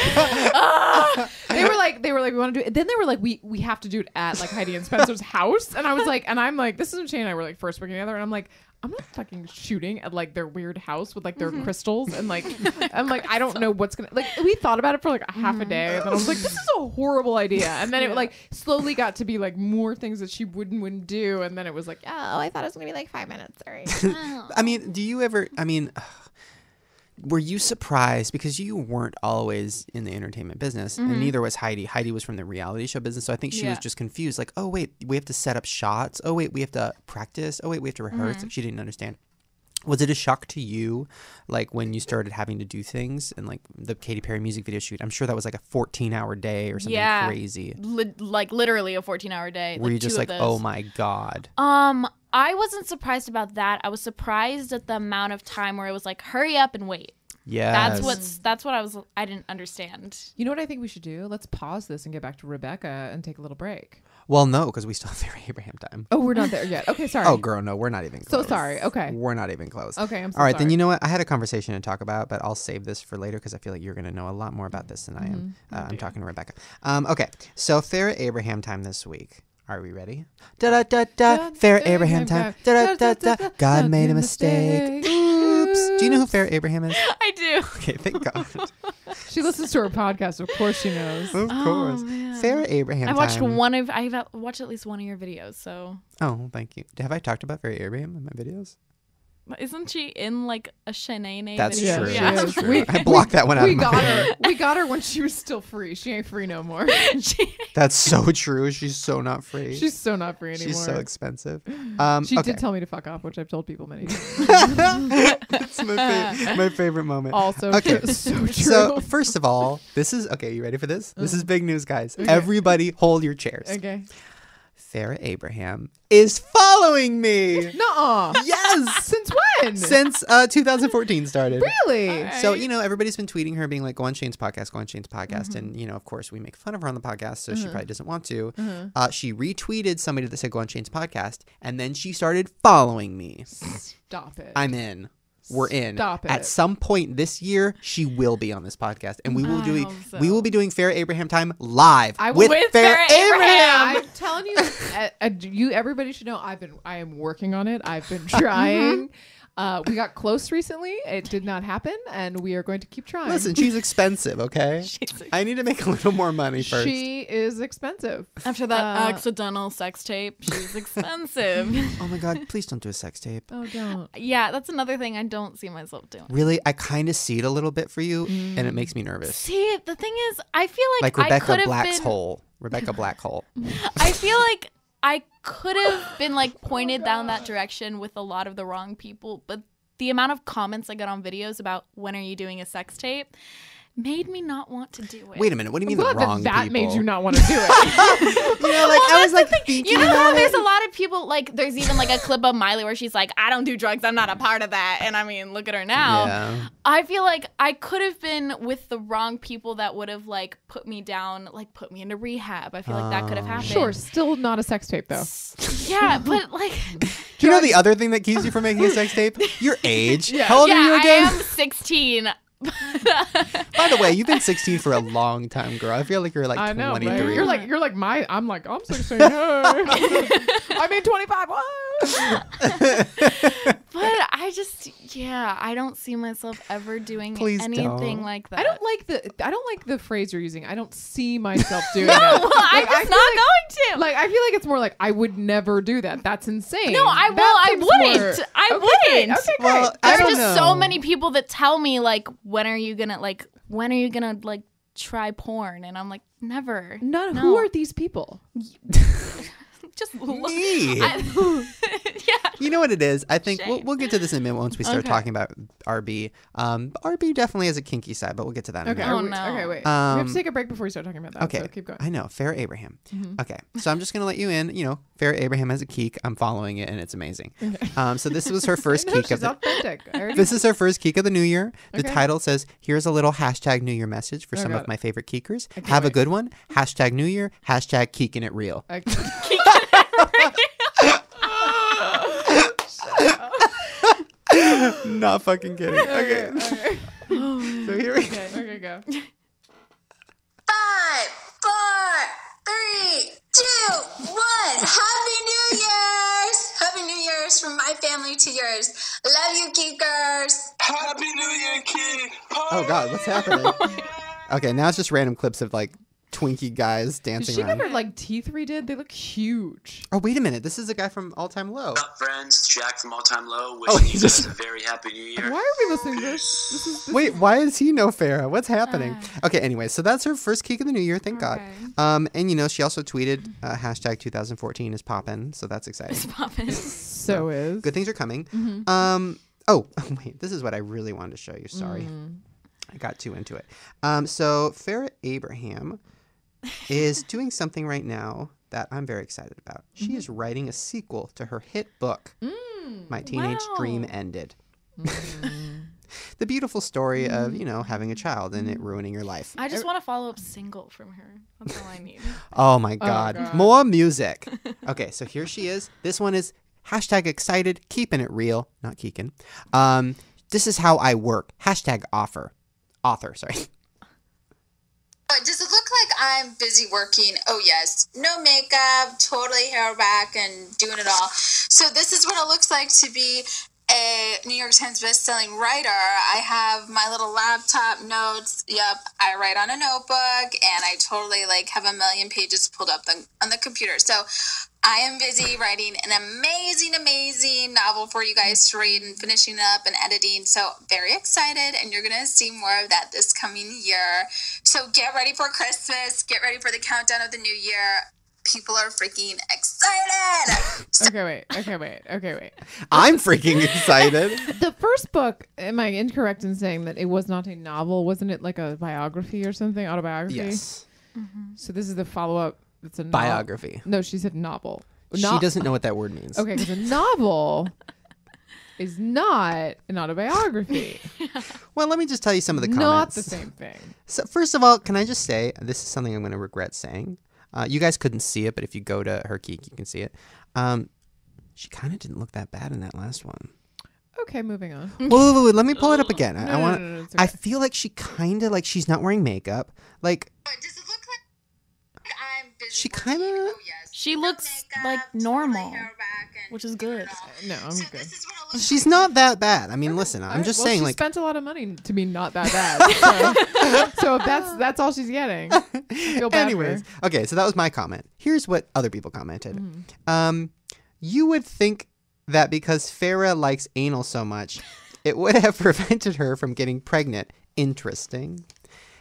They were like, we want to do it. Then they were like, we have to do it at like Heidi and Spencer's house. And I was like, and I'm like, this is when Shane and I were like first working together. And I'm like, I'm not fucking shooting at like their weird house with like their crystals. And like, I'm like, I don't know what's going to, like, we thought about it for like a half a day. And then I was like, this is a horrible idea. And then it like slowly got to be like more things that she wouldn't do. And then it was like, oh, I thought it was going to be like 5 minutes. Sorry. I mean, do you ever, were you surprised because you weren't always in the entertainment business and neither was Heidi. Heidi was from the reality show business. So I think she was just confused. Like, oh, wait, we have to set up shots. Oh, wait, we have to practice. Oh, wait, we have to rehearse. Like, she didn't understand. Was it a shock to you, like when you started having to do things and like the Katy Perry music video shoot? I'm sure that was like a 14-hour day or something crazy. Like literally a 14-hour day. Were you just like, oh my God? I wasn't surprised about that. I was surprised at the amount of time where it was like, hurry up and wait. Yeah. That's what I didn't understand. You know what I think we should do? Let's pause this and get back to Rebecca and take a little break. Well, no, because we still have Farrah Abraham time. Oh, we're not there yet. Okay, sorry. Oh, girl, no, we're not even close. So sorry. Okay. We're not even close. Okay, I'm so All right, sorry. then you know what? I had a conversation to talk about, but I'll save this for later because I feel like you're going to know a lot more about this than I am. I'm talking to Rebecca. Okay, so Farrah Abraham time this week. Are we ready? Da-da-da-da, Farrah Abraham time. Da-da-da-da, God made a mistake. Oops. Do you know who Farrah Abraham is? I do. Okay, thank God. She listens to her podcast. Of course she knows. Of course. man. Farrah Abraham I watched time. I've watched at least one of your videos, so Oh, thank you. Have I talked about Farrah Abraham in my videos? isn't she in like a Shanae That's video? true. Yeah, That's she is. true. I blocked that one out We of my got head. her. We got her when she was still free. She ain't free no more. That's so true. She's so not free. She's so not free anymore. She's so expensive. She okay. did tell me to fuck off, which I've told people many times. It's my favorite moment. Also, Okay. so true. So first of all, this is okay. You ready for this? This is big news, guys. Everybody, hold your chairs. okay. Farrah Abraham is following me. Nuh-uh. Yes, Since when? since 2014 started. Really? So, everybody's been tweeting her being like, go on Shane's podcast. And, of course, we make fun of her on the podcast, so she probably doesn't want to. She retweeted somebody that said, go on Shane's podcast. And then she started following me. Stop it. I'm in. We're in. Stop it. At some point this year, she will be on this podcast. And we will hope so. we will be doing Farrah Abraham time live I with will- With Farrah Farrah Abraham. I'm telling you, everybody should know I am working on it. I've been trying. We got close recently. It did not happen, and we are going to keep trying. Listen, she's expensive, okay? I need to make a little more money first. She is expensive. After that accidental sex tape, she's expensive. Oh my God, please don't do a sex tape. Oh, don't. Yeah, that's another thing I don't see myself doing. Really, I kind of see it a little bit for you, and it makes me nervous. See, the thing is, I feel like I Rebecca could have Black's been. hole. Rebecca Black hole. I feel like I could have been like pointed down that direction with a lot of the wrong people, but the amount of comments I got on videos about when are you doing a sex tape made me not want to do it. Wait a minute. What do you mean I'm the glad wrong that people? made you not want to do it. I was like thinking You know how about there's it. a lot of people, like, there's even like a clip of Miley where she's like, I don't do drugs, I'm not a part of that. And I mean, look at her now. Yeah. I feel like I could have been with the wrong people that would have like put me down, like put me into rehab. I feel like that could have happened. Sure, still not a sex tape though. Yeah, but like Do you know the other thing that keeps you from making a sex tape? Your age. Yeah. How old are you I again? am 16. By the way, you've been 16 for a long time, girl. I feel like you're like I know, 23. right? You're like I'm 16. I mean 25. What? But I just, I don't see myself ever doing Please anything don't. like that. I don't like the phrase you're using. I don't see myself doing No, that. I'm Like, just not going to. Like I feel like it's more like I would never do that. That's insane. No, I wouldn't. I Okay, wouldn't. Okay, great. Well, I There are don't just know. so many people that tell me like, when are you gonna like try porn? And I'm like, never. None. No. Who are these people? Just look. Me. Yeah. You know what it is? I think Shame. we'll get to this in a minute once we start Okay. talking about RB. RB definitely has a kinky side, but we'll get to that in a Okay. minute. Oh, we- no. Okay. Wait. we have Um, to take a break before we start talking about that. Okay, So keep going. I know. Farrah Abraham. Mhm. Okay, so I'm just going to let you in. You know, Farrah Abraham has a keek. I'm following it, and it's amazing. Okay. So this was her first No, keek she's of the authentic. I already- This is her first keek of the new year. The Okay. title says, here's a little hashtag New Year message for Oh, some got of it. my favorite keekers. I can't Have a wait. good one. Hashtag New Year. Hashtag keeking it real. Not fucking kidding. Okay. Okay. So here we go. Okay. Go. 5, 4, 3, 2, 1. Happy New Year's! Happy New Year's from my family to yours. Love you, geekers. Happy New Year, kid. Oh, God. What's happening? Okay, now it's just random clips of like Twinkie guys Did dancing she around. get her like teeth redid? They look huge. Oh, wait a minute. This is a guy from All Time Low. What's up, friends? It's Jack from All Time Low. Oh, Wishing he you just- guys a very happy New Year. Why are we listening to this? This is Wait, why does he know Farrah? What's happening? Okay, anyway, so that's her first keek of the new year, thank God. Okay. And you know, she also tweeted hashtag 2014 is poppin', so that's exciting. so is. Good things are coming. Mm-hmm. Oh, wait, this is what I really wanted to show you. Sorry. Mm. I got too into it. So Farrah Abraham is doing something right now that I'm very excited about. She Mm-hmm. is writing a sequel to her hit book, My Teenage Wow. Dream Ended. Mm. The beautiful story of, you know, having a child and it ruining your life. I just want a follow up single from her. That's all I need. Oh my God. God. More music. Okay, so here she is. This one is hashtag excited, keeping it real. Not Keegan. This is how I work. Hashtag author, sorry. Does it look like I'm busy working? Oh, yes. No makeup, totally hair back and doing it all. So this is what it looks like to be a New York Times bestselling writer. I have my little laptop notes. Yep, I write on a notebook, and I totally have a million pages pulled up on the computer. So I am busy writing an amazing novel for you guys to read and finishing up and editing. So very excited, and you're going to see more of that this coming year. So get ready for Christmas. Get ready for the countdown of the new year. People are freaking excited. Okay, wait. I'm freaking excited. The first book, am I incorrect in saying that it was not a novel? Wasn't it like a biography or something? Autobiography? Yes. So this is the follow up. It's a Biography. No, she said novel. She doesn't know what that word means. Okay, because a novel is not an autobiography. Well, let me just tell you some of the comments. Not the same thing. So first of all, can I just say, this is something I'm going to regret saying. You guys couldn't see it, but if you go to her geek, you can see it. She kind of didn't look that bad in that last one. Okay, moving on. Wait, let me pull it up again. I No, want. no, it's I okay. feel like she kind of she's not wearing makeup. Like Does it look like I'm busy She working? kinda- Oh, yes. She No looks makeup, like totally normal, hair back and which is doing good. it all. No, I'm So good. this is what it looks she's not that bad. I mean, listen, I'm Alright, just well, saying she like. spent a lot of money to be not that bad. So that's all she's getting. I feel bad for her. Anyways, okay, so that was my comment. Here's what other people commented. Mm-hmm. You would think that because Farrah likes anal so much, it would have prevented her from getting pregnant. Interesting.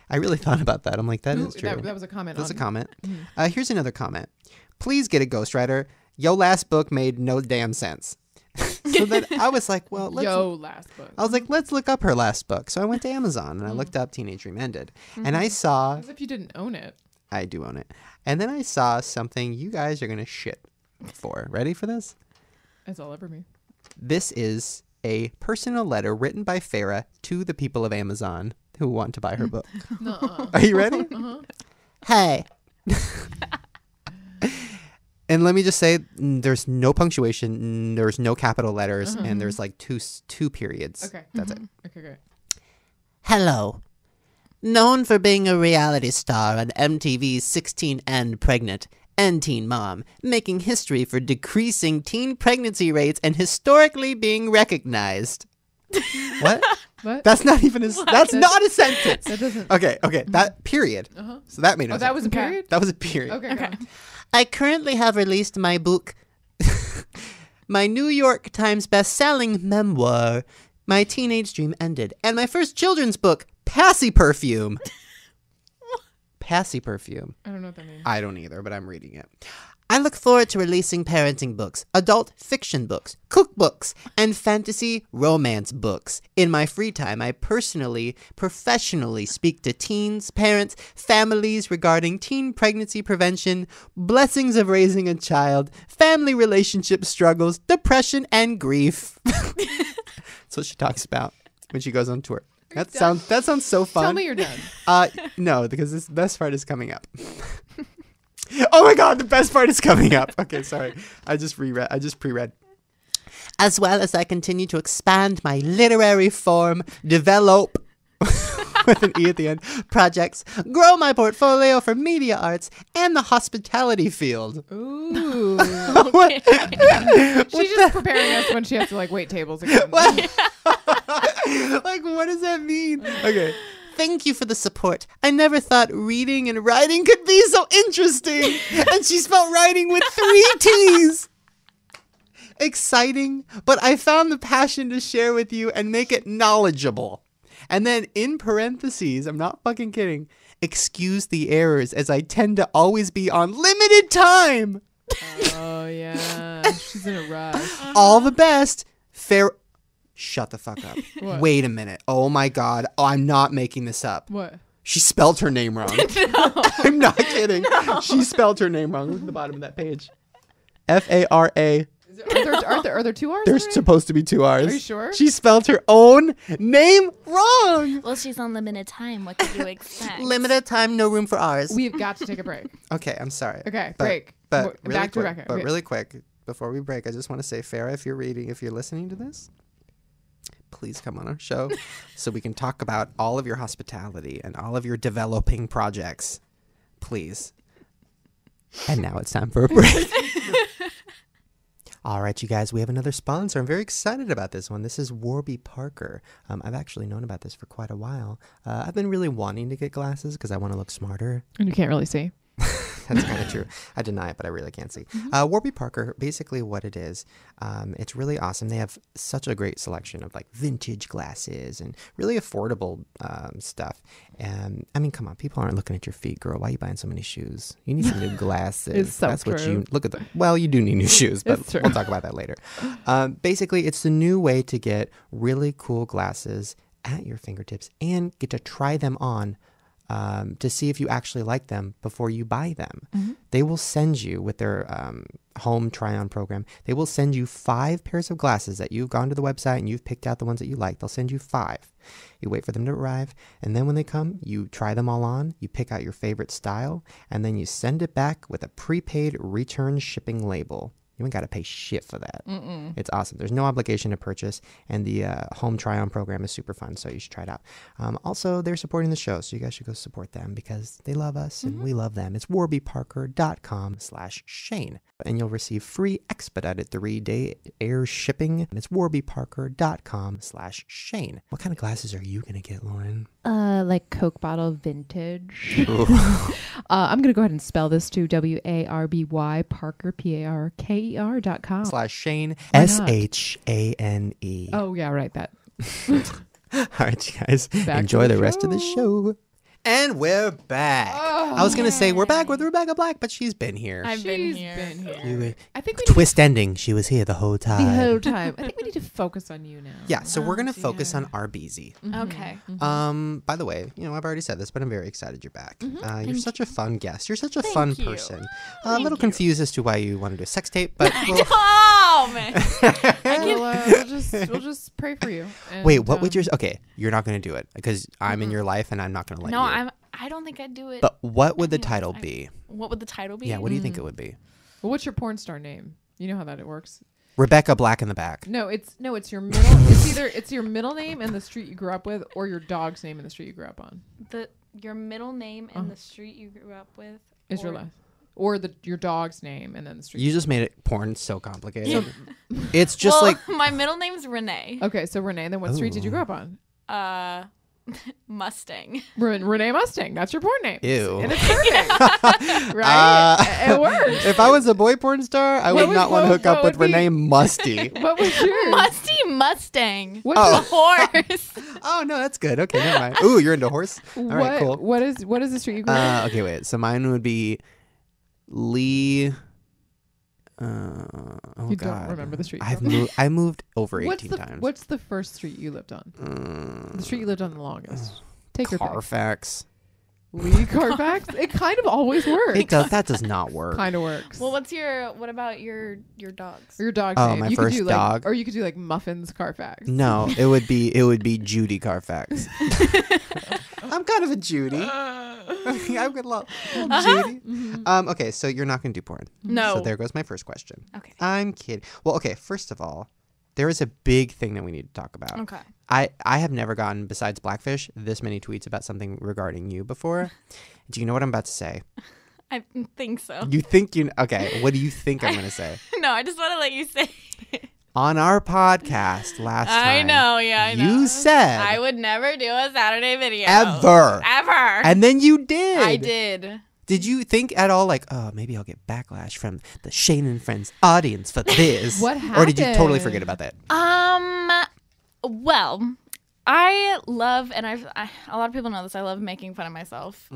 I really thought about that. I'm like, that Ooh, is true. that was a comment. That's a on- comment. Mm-hmm. Here's another comment. Please get a ghostwriter. Yo last book made no damn sense. So then I was like, well, last book. I was like, let's look up her last book. So I went to Amazon and I looked up Teenage Dream Ended. And I saw, As if you didn't own it. I do own it. And then I saw something you guys are going to shit for. Ready for this? That's all ever me. This is a personal letter written by Farrah to the people of Amazon who want to buy her book. Nuh-uh. Are you ready? Uh-huh. Hey. And let me just say, there's no punctuation, there's no capital letters, and there's like two periods. Okay. That's it. Okay, great. Hello. Known for being a reality star on MTV's 16 and Pregnant and Teen Mom, making history for decreasing teen pregnancy rates and historically being recognized. What? What? That's not even that's not a sentence. That doesn't. Okay, that period. So that made no Oh, sense. that was a period? That was a period. Okay. Okay. go. I currently have released my book, my New York Times best-selling memoir, My Teenage Dream Ended, and my first children's book, Passy Perfume. Passy Perfume. I don't know what that means. I don't either, but I'm reading it. I look forward to releasing parenting books, adult fiction books, cookbooks, and fantasy romance books. In my free time, I professionally speak to teens, parents, families regarding teen pregnancy prevention, blessings of raising a child, family relationship struggles, depression, and grief. That's what she talks about when she goes on tour. That sounds so fun. Tell me you're done. No, because this best part is coming up. Oh my god, the best part is coming up. Okay, sorry. I just pre-read. as well as I continue to expand my literary form, develop With an E at the end. projects, grow my portfolio for media arts and the hospitality field. Ooh. What? She's just preparing us when she has to like wait tables again. Like, what does that mean? Okay. Thank you for the support. I never thought reading and writing could be so interesting. And she spelled writing with 3 T's. Exciting, but I found the passion to share with you and make it knowledgeable. And then in parentheses, I'm not fucking kidding, excuse the errors as I tend to always be on limited time. Oh yeah, she's in a rush. All the best. Shut the fuck up. What? Wait a minute. Oh my god. Oh, I'm not making this up. What? She spelled her name wrong. I'm not kidding. She spelled her name wrong. Look at the bottom of that page. F-A-R-A. Are there 2 R's? There's already? supposed to be 2 R's. Are you sure? She spelled her own name wrong. Well, she's on limited time. What could you expect? Limited time, no room for ours. We've got to take a break. Okay, I'm sorry. Okay, But- break. But really Back to quick, Rebecca. but Okay. really quick, before we break, I just want to say, Farrah, if you're listening to this, please come on our show so we can talk about all of your hospitality and all of your developing projects. Please. And now it's time for a break. All right, you guys, we have another sponsor. I'm very excited about this one. This is Warby Parker. I've actually known about this for quite a while. I've been really wanting to get glasses because I want to look smarter. And you can't really see. That's kind of true. I deny it, but I really can't see. Warby Parker, basically what it is, it's really awesome. They have such a great selection of like vintage glasses and really affordable stuff. And I mean, come on, people aren't looking at your feet, girl. Why are you buying so many shoes? You need some new glasses. It's so That's what true. you look at. Well, you do need new shoes, but It's true. we'll talk about that later. Basically, it's the new way to get really cool glasses at your fingertips and get to try them on. To see if you actually like them before you buy them. They will send you with their home try-on program. They will send you 5 pairs of glasses that you've gone to the website and you've picked out the ones that you like. They'll send you 5. You wait for them to arrive, and then when they come, you try them all on, you pick out your favorite style, and then you send it back with a prepaid return shipping label. You ain't got to pay shit for that. It's awesome. There's no obligation to purchase, and the home try-on program is super fun, so you should try it out. Also, they're supporting the show, so you guys should go support them because they love us and we love them. It's warbyparker.com/Shane, and you'll receive free expedited 3-day air shipping. It's warbyparker.com/Shane. What kind of glasses are you going to get, Lauren? Like Coke bottle vintage. I'm gonna go ahead and spell this to WARBY Parker PARKER.com. /Shane, Why not? SHANE. Oh yeah, right. That. All right, you guys, Back to enjoy the the rest of the show. And we're back. I was going to say we're back with Rebecca Black, but she's been here. I've been She's here. been here. You- I think we Twist ending. She was here the whole time. need the whole time. I think we need to focus on you now. Yeah, so we're going to focus dear. on RBZ. Okay. By the way, I've already said this, but I'm very excited you're back. You're such a fun guest. You're such a Thank fun you. person. A little confused as to why you want to do a sex tape, but Oh man. We'll just pray for you. And, wait, what would your... Okay, you're not going to do it because I'm Mm-hmm. in your life and I'm not going to let No, you. I don't think I'd do it. But what would the think it's title fine. be? What would the title be? Yeah, what do you think it would be? Well, what's your porn star name? You know how that it works. Rebecca Black in the back. No, it's your middle. It's either your middle name and the street you grew up with, or your dog's name and the street you grew up on. Your middle name and the street you grew up with Is your last, or your dog's name and then the street. You just made it porn so complicated. It's just like my middle name's Renee. Okay, so Renee. Then what street did you grow up on? Mustang. Renee Mustang. That's your porn name. Ew. And it's perfect. Right? It works. If I was a boy porn star, I would not want to hook up with Renee Musty. What was yours? Musty Mustang. What's The horse. Oh no, that's good. Okay, never mind. Ooh, you're into horse. All right, cool. What is the street you grew up on? Okay, wait. So mine would be Lee. You don't remember the street. I moved over 18 times. What's the first street you lived on? The street you lived on the longest. Take your pick. Carfax. Lee Carfax. It kind of always works. It does. That does not work. Kind of works. Well, what about your dogs? Or your dog's Oh, name. my You could first do, dog? Or you could do like Muffins Carfax. No, it would be Judy Carfax. I'm kind of a Judy. I'm gonna love Judy. Okay, so you're not gonna do porn. No. So there goes my first question. Okay. I'm kidding. Well, okay. First of all, there is a big thing that we need to talk about. Okay. I have never gotten, besides Blackfish, this many tweets about something regarding you before. Do you know what I'm about to say? I think so. You think you... Okay, what do you think I'm going to say? No, I just want to let you say. On our podcast last time... I know. You said... I would never do a Saturday video. Ever. And then you did. I did. Did you think at all like, oh, maybe I'll get backlash from the Shane and Friends audience for this? What Or did you happened? totally forget about that? Well, I love, and a lot of people know this, I love making fun of myself.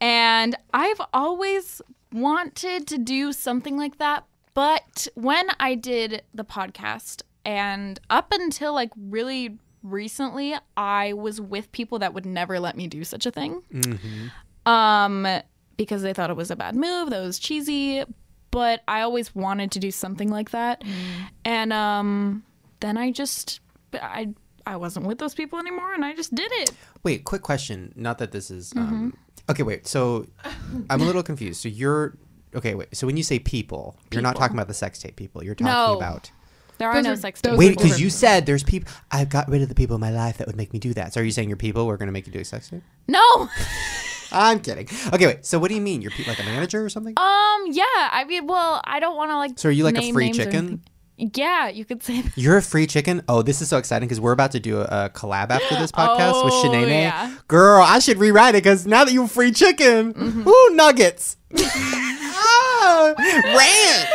And I've always wanted to do something like that. But when I did the podcast, and up until like really recently, I was with people that would never let me do such a thing. Because they thought it was a bad move, that was cheesy. But I always wanted to do something like that. And then I wasn't with those people anymore, and I just did it. Wait, quick question. Not that this is... Okay, wait. So I'm a little confused. So you're... Okay, wait. So when you say people, you're not talking about the sex tape people. You're talking about... There are Those no are- sex those tapes. Wait, people because are- you said there's people... I got rid of the people in my life that would make me do that. So are you saying your people were going to make you do a sex tape? No. I'm kidding. Okay, wait. So what do you mean? You're like a manager or something? Yeah. I mean, well, I don't want to like. So are you like a name free names or chicken? anything. Yeah, you could say that. You're a free chicken? Oh, this is so exciting because we're about to do a collab after this podcast with Oh, Shanae. yeah. Girl, I should rewrite it because now that you're free chicken, ooh, nuggets. Ranch.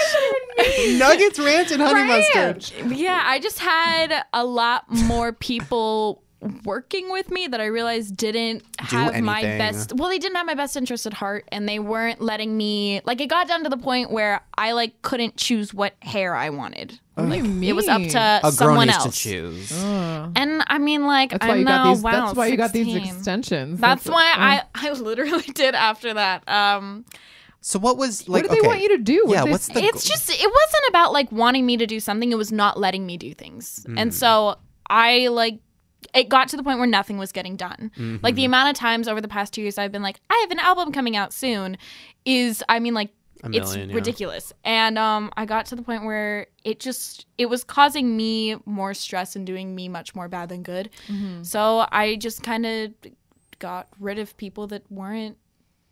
Nuggets, ranch, and honey mustard. Yeah, I just had a lot more people working with me that I realized didn't have my anything. best. Well, they didn't have my best interest at heart, and they weren't letting me. Like, it got down to the point where I like couldn't choose what hair I wanted. What do you mean? It was up to A girl someone needs else. to choose. And I mean, like, That's why I'm you got now, these. wow, That's why you got these 16. extensions. That's why I literally did after that. So what was What like? did they want you to do? Yeah, What did what's they- the? It's just, it wasn't about like wanting me to do something. It was not letting me do things. And so I like, it got to the point where nothing was getting done. Like the amount of times over the past 2 years I've been like, I have an album coming out soon is, I mean, like, it's million, yeah. ridiculous. And I got to the point where it was causing me more stress and doing me much more bad than good. So I just kind of got rid of people that weren't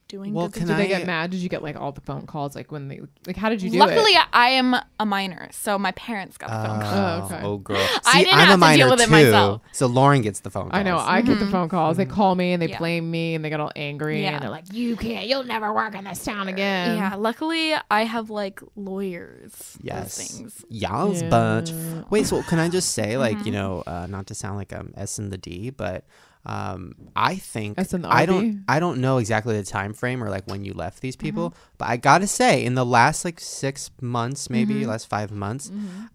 doing Well, good can Did they get I- mad? Did you get like all the phone calls? Like when they like, how did you do Luckily, it? I am a minor, so my parents got the phone call. Oh, okay. Oh, girl. See, I didn't I'm have a to deal minor with it too, myself. so Lauren gets the phone calls. I know. I get the phone calls. They call me and they Yeah. blame me and they get all angry Yeah. and they're like, you'll never work in this town again. Yeah, luckily I have like lawyers. Yes. Those things. Y'all's Yeah. bunch. Wait, so can I just say, like, you know, not to sound like I'm S and the D, but I think S and the I RB? don't know exactly the time frame or like when you left these people, but I gotta say, in the last like 6 months, maybe last 5 months,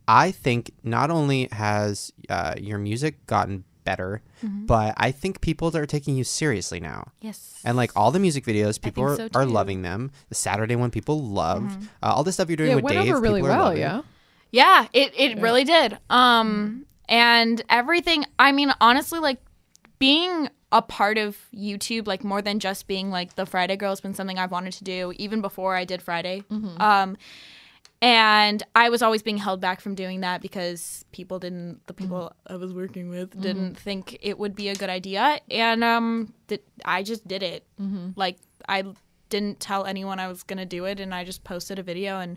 I think not only has your music gotten better, but I think people are taking you seriously now. Yes. And like all the music videos, people think so, are too. loving them. The Saturday one, people loved. All the stuff you're doing Yeah, it with went Dave, over really people are well. loving. Yeah. Yeah, it really did. And everything, I mean, honestly, like being a part of YouTube, like more than just being like the Friday Girl, has been something I've wanted to do even before I did Friday. And I was always being held back from doing that because the people I was working with didn't think it would be a good idea. And I just did it. Like, I didn't tell anyone I was going to do it, and I just posted a video, and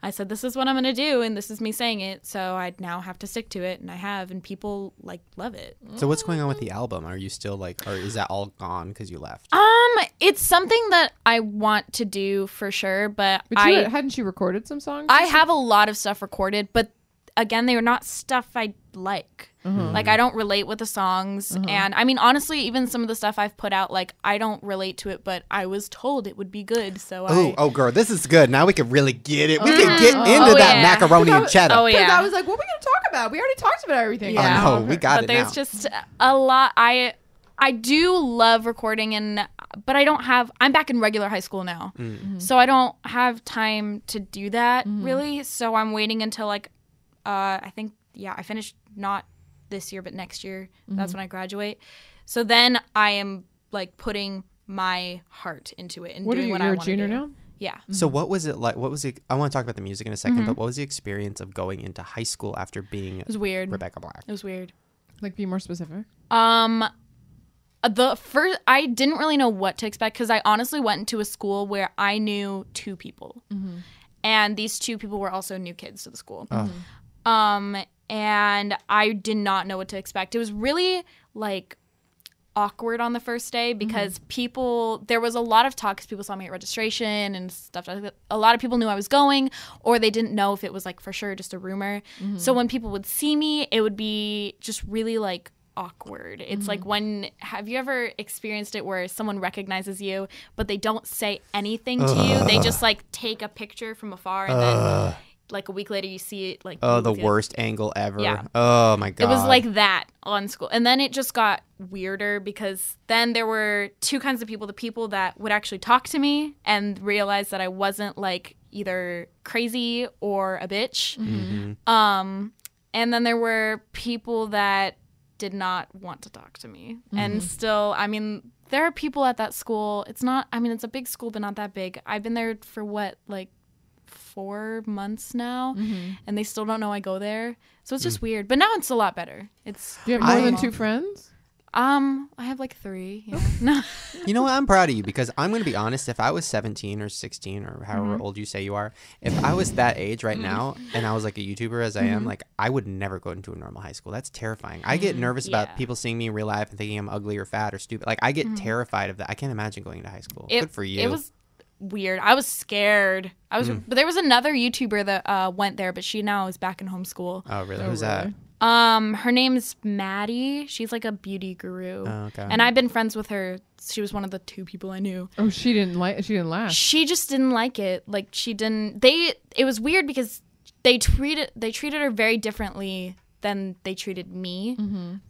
I said, this is what I'm going to do, and this is me saying it, so I now have to stick to it, and I have, and people, like, love it. So what's going on with the album? Are you still, like, or is that all gone because you left? It's something that I want to do for sure, but hadn't you recorded some songs? I have a lot of stuff recorded, but again, they are not stuff I like. Like, I don't relate with the songs. And I mean, honestly, even some of the stuff I've put out, like, I don't relate to it, but I was told it would be good. So Oh, girl, this is good. Now we can really get it. We can get into that macaroni and cheddar. Oh, yeah. I was like, what are we going to talk about? We already talked about everything. Yeah. Oh, no, we got but it there's now. just a lot. I do love recording, but I'm back in regular high school now. So I don't have time to do that, really. So I'm waiting until, like, I think, I finished not this year, but next year. That's when I graduate. So then I am, like, putting my heart into it and doing what I want to do. You're a junior now? Yeah. So what was it like? I want to talk about the music in a second, but what was the experience of going into high school after being It was weird. Rebecca Black? It was weird. Like, be more specific. I didn't really know what to expect because I honestly went into a school where I knew 2 people. And these 2 people were also new kids to the school. And I did not know what to expect. It was really, like, awkward on the first day because there was a lot of talk because people saw me at registration and stuff like that. A lot of people knew I was going, or they didn't know if it was, like, for sure just a rumor. So when people would see me, it would be just really, like, awkward. It's like have you ever experienced it where someone recognizes you but they don't say anything to you? They just, like, take a picture from afar and then, like, a week later you see it, like, the worst angle ever. Yeah. Oh my God. It was like that on school. And then it just got weirder because then there were 2 kinds of people: the people that would actually talk to me and realize that I wasn't, like, either crazy or a bitch. And then there were people that did not want to talk to me. And still, I mean, there are people at that school. It's a big school, but not that big. I've been there for 4 months now, and they still don't know I go there. So it's just weird. But now it's a lot better. Do you have more than 2 friends? I have, like, 3. Yeah. No. You know what? I'm proud of you because I'm going to be honest. If I was 17 or 16 or however old you say you are, if I was that age right now and I was, like, a YouTuber as I am, like, I would never go into a normal high school. That's terrifying. I get nervous about people seeing me in real life and thinking I'm ugly or fat or stupid. Like, I get terrified of that. I can't imagine going to high school. Good for you. It was weird. I was scared. But there was another YouTuber that went there, but she now is back in homeschool. Oh, really? Who's that? Her name's Maddie. She's, like, a beauty guru. Oh, okay. And I've been friends with her. She was one of the 2 people I knew. Oh, she didn't laugh. She just didn't like it. Like, she didn't. It was weird because they treated her very differently than they treated me.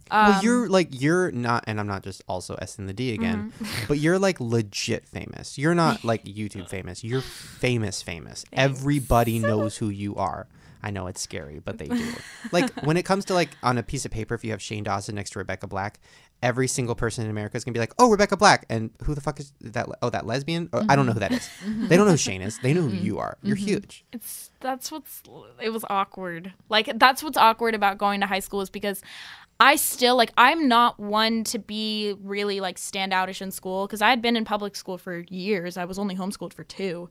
Well, you're not, and I'm not just also S in the D again, but you're, like, legit famous. You're not, like, YouTube famous. You're famous. Everybody knows who you are. I know it's scary, but they do. Like, when it comes to, like, on a piece of paper, if you have Shane Dawson next to Rebecca Black, every single person in America is going to be like, oh, Rebecca Black. And who the fuck is that? Oh, that lesbian? Oh, I don't know who that is. They don't know who Shane is. They know who you are. You're huge. It was awkward. Like, that's what's awkward about going to high school is because I still, like, I'm not one to be really, like, standoutish in school because I had been in public school for years. I was only homeschooled for 2.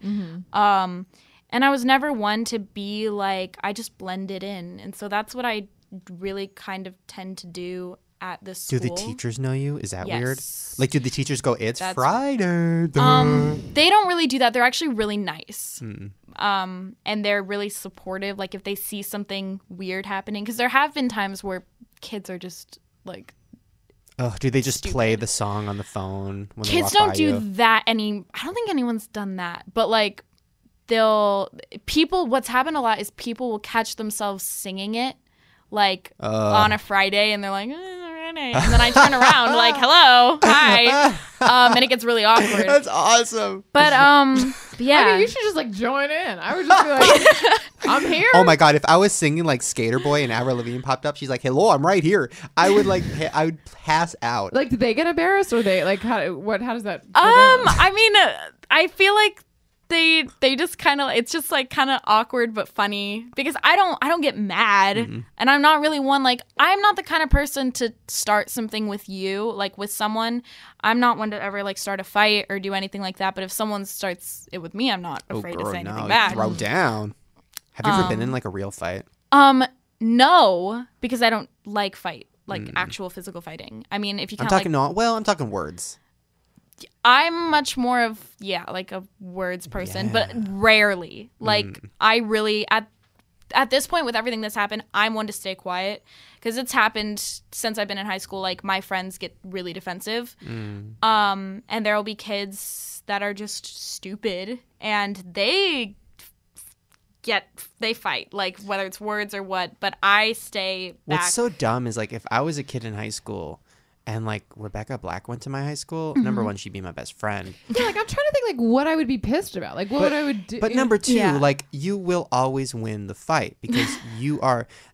And I was never one to be, like, I just blended in. And so that's what I really kind of tend to do at this school. Do the teachers know you? Is that Yes. weird? Like, do the teachers go, it's That's- Friday? They don't really do that. They're actually really nice. And they're really supportive. Like, if they see something weird happening, because there have been times where kids are just, like, Oh, do they just play stupid. the song on the phone when they Kids walk don't by do you? that I don't think anyone's done that. But, like, what's happened a lot is people will catch themselves singing it, like, on a Friday, and they're like, Friday. And then I turn around, like, hello, hi. And it gets really awkward. That's awesome. But yeah. I mean, you should just like join in. I would just be like, I'm here. Oh my god, if I was singing like Skater Boy and Avril Lavigne popped up, she's like, "Hello, I'm right here." I would I would pass out. Like, did they get embarrassed, or they like how does that? Go down? I mean, I feel like they just kind of, it's just like kind of awkward but funny, because I don't get mad, and I'm not really one, like, I'm not the kind of person to start something with you, like with someone. I'm not one to ever like start a fight or do anything like that, but if someone starts it with me, I'm not afraid to say anything back. Throw down. Have you ever been in like a real fight? No, because I don't like actual physical fighting. I mean, if you I'm count, talking I'm talking words. I'm much more of like a words person, but rarely. Like I really at this point with everything that's happened, I'm one to stay quiet, because it's happened since I've been in high school. Like my friends get really defensive, and there'll be kids that are just stupid, and they fight, like whether it's words or what. But I stay back. What's so dumb is like if I was a kid in high school. And like Rebecca Black went to my high school. Number one, she'd be my best friend. Yeah, like I'm trying to think like what I would be pissed about. Like what I would do. But number two, like you will always win the fight, because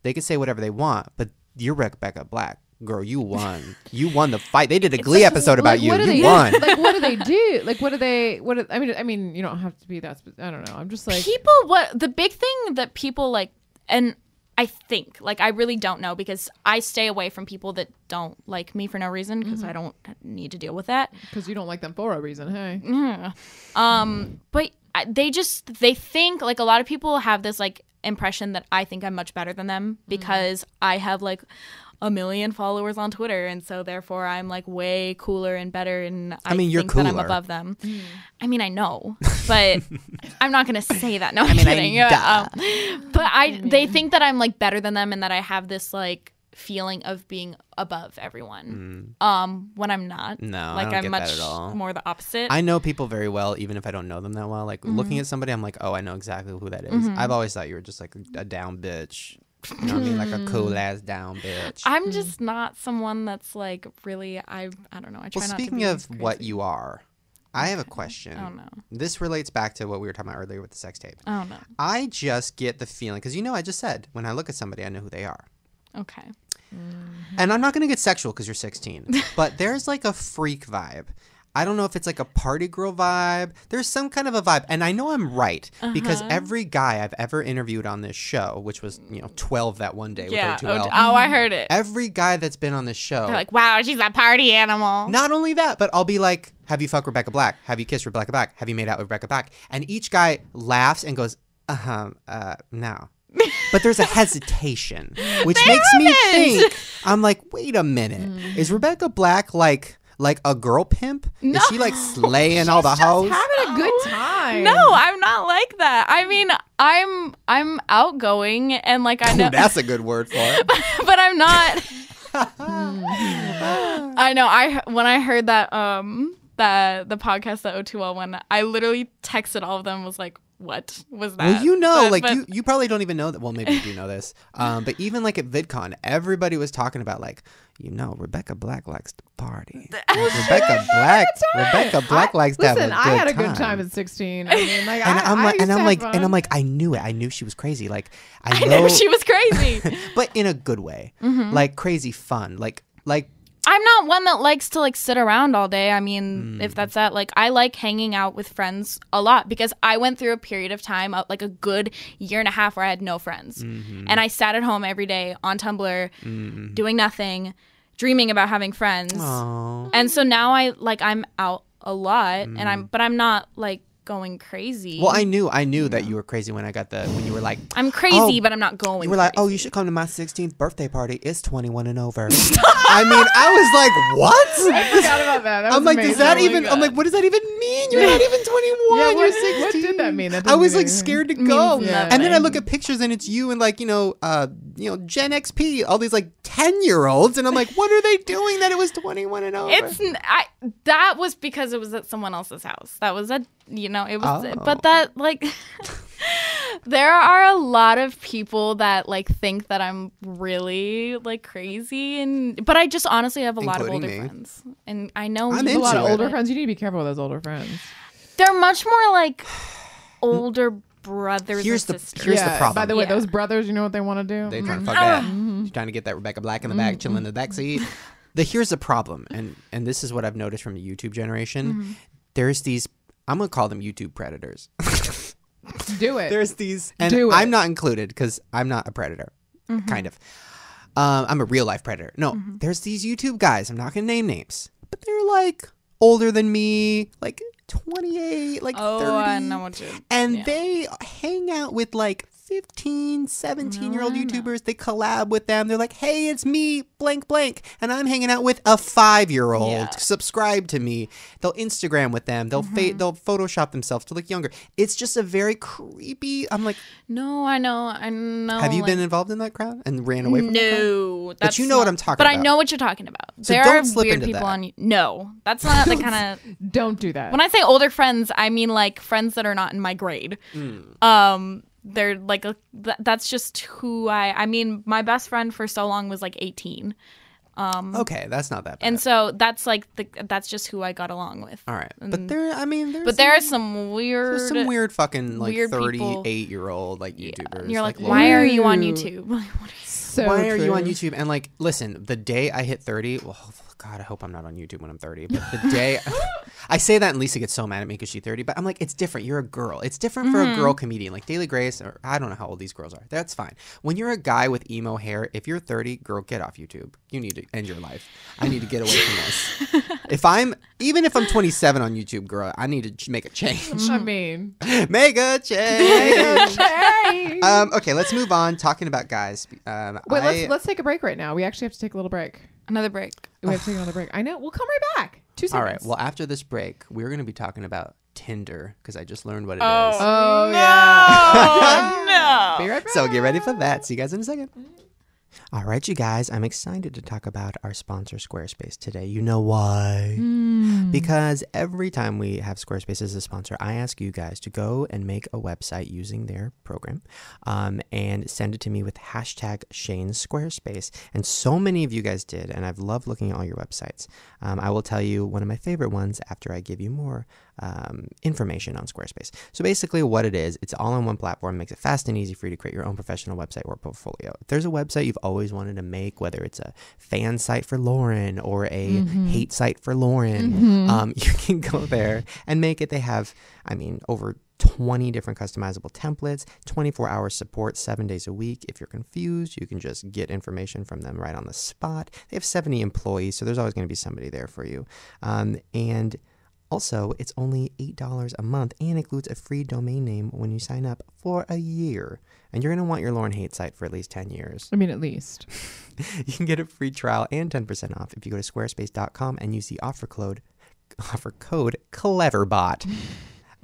they could say whatever they want, but you're Rebecca Black. Girl, you won. You won the fight. They did a Glee episode about you. You won. Like what do they do? Like I mean, you don't have to be that I don't know. I'm just like the big thing that people like, and I think, like, I really don't know, because I stay away from people that don't like me for no reason, because I don't need to deal with that. Because you don't like them for a reason, hey? Yeah. But they think, like, a lot of people have this, like, impression that I think I'm much better than them, because I have, like, 1 million followers on Twitter, and so therefore I'm like way cooler and better, and I mean, you're think cooler. that I'm above them. I mean, I know, but I'm not gonna say that. No, I'm kidding. But they think that I'm like better than them, and that I have this like feeling of being above everyone. When I'm not. No, like I don't I'm get much that at all. more the opposite. I know people very well, even if I don't know them that well. Like looking at somebody, I'm like, oh, I know exactly who that is. I've always thought you were just like a down bitch. You know what I mean? Like a cool ass down bitch. I'm just not someone that's like really. I don't know. I try not to. Speaking of what you are, I have a question. Oh no. This relates back to what we were talking about earlier with the sex tape. Oh no. I just get the feeling, because I just said when I look at somebody, I know who they are. Okay. And I'm not going to get sexual because you're 16, but there's like a freak vibe. I don't know if it's like a party girl vibe. There's some kind of a vibe. And I know I'm right, because every guy I've ever interviewed on this show, which was, 12 that one day with O2L. Oh, I heard it. Every guy that's been on this show. They're like, wow, she's a party animal. Not only that, but I'll be like, have you fucked Rebecca Black? Have you kissed Rebecca Black? Have you made out with Rebecca Black? And each guy laughs and goes, no. But there's a hesitation, which makes me think, I'm like, wait a minute. Is Rebecca Black like a girl pimp? No. Is she like slaying all the hoes? having a good time. No, I'm not like that. I mean, I'm outgoing, and like I know That's a good word for it. but I'm not. I know. When I heard that the podcast that O2L one, I literally texted all of them and was like, what was that? Well, you probably don't even know that. Well, maybe you do know this. But even like at VidCon, everybody was talking about like, Rebecca Black likes to party. Rebecca Black likes to have a good time. Listen, I had a good time at 16. I mean, like, I'm like, I knew it. I knew she was crazy. Like, I knew she was crazy, but in a good way. Like crazy fun. Like. I'm not one that likes to like sit around all day. I mean, if that's that, like I like hanging out with friends a lot, because I went through a period of time, like a good year and a half, where I had no friends, and I sat at home every day on Tumblr, doing nothing, dreaming about having friends. Aww. And so now I'm out a lot, and I'm not like going crazy. Well, I knew that you were crazy when you were like, I'm crazy, but I'm not going. You were like, oh, you should come to my 16th birthday party. It's 21 and over. I mean, I was like, what? I forgot about that. I'm like, does that even? I'm like, what does that even mean? You're not even 21. Yeah, you're 16. What did that mean? I was like scared to go, yeah. and then I look at pictures and it's you and like Gen XP, all these like 10-year-olds, and I'm like, what are they doing that it was 21 and over? That was because it was at someone else's house. That was it was, but that like, there are a lot of people that like think that I'm really like crazy, but I just honestly have a lot of older friends, and I know I'm a lot of into it. older friends. You need to be careful with those older friends. They're much more like older brothers Here's and the sisters. here's the problem. By the way, Yeah. those brothers, you know what they want to do? They're trying to fuck that. She's trying to get that Rebecca Black in the back, chilling in the back seat. Here's the problem, and this is what I've noticed from the YouTube generation. There's these, I'm gonna call them YouTube predators. Do it. There's these, and Do it. I'm not included because I'm not a predator, kind of. I'm a real life predator. No, there's these YouTube guys. I'm not gonna name names, but they're like older than me, like 28, like 30. I know what you. And they hang out with like 15, 17-year-old YouTubers. They collab with them. They're like, hey, it's me, blank, blank. And I'm hanging out with a 5-year-old. Yeah. Subscribe to me. They'll Instagram with them. They'll they'll Photoshop themselves to look younger. It's just a very creepy. I'm like, No, I know. have you been involved in that crowd and ran away from that crowd? No, But that's you know what I'm talking But about. I know what you're talking about. So There don't are slip weird into people that. on. No, that's not the kind of. Don't do that. When I say older friends, I mean like friends that are not in my grade. They're like that's just who I mean, my best friend for so long was like 18. Okay, that's not that bad. And so that's like that's just who I got along with. All right. But there's But there are some weird there's some weird fucking like weird people. 38-year-old like YouTubers. And you're like, Lauren. why are you on Ooh. YouTube? Like, what are you- so Why are you true. on YouTube? And like, listen, the day I hit 30, well, God, I hope I'm not on YouTube when I'm 30. But the day I say that, and Lisa gets so mad at me because she's 30. But I'm like, it's different. You're a girl. It's different for a girl comedian like Daily Grace, or I don't know how old these girls are. That's fine. When you're a guy with emo hair, if you're 30, girl, get off YouTube. You need to end your life. I need to get away from this. Even if I'm 27 on YouTube, girl, I need to make a change. I mean, Make a change. hey. Okay, let's move on. Talking about guys. Wait, let's take a break right now. We actually have to take a little break. Another break. We have to take another break. I know. We'll come right back. 2 seconds. All right. Well, after this break, we're going to be talking about Tinder because I just learned what it is. Oh, no. Be right back. So get ready for that. See you guys in a second. All right, you guys. I'm excited to talk about our sponsor, Squarespace, today. You know why? Because every time we have Squarespace as a sponsor, I ask you guys to go and make a website using their program and send it to me with hashtag Shane Squarespace. And so many of you guys did, and I've loved looking at all your websites. I will tell you one of my favorite ones after I give you more information on Squarespace. So basically what it is, it's all in one platform, makes it fast and easy for you to create your own professional website or portfolio. If there's a website you've always wanted to make, whether it's a fan site for Lauren or a hate site for Lauren, you can go there and make it. They have, over 20 different customizable templates, 24-hour support, 7 days a week. If you're confused, you can just get information from them right on the spot. They have 70 employees, so there's always going to be somebody there for you. And also, it's only $8 a month and includes a free domain name when you sign up for a year. And you're going to want your Lauren Hate site for at least 10 years. I mean, at least. You can get a free trial and 10% off if you go to squarespace.com and use the offer code CLEVERBOT.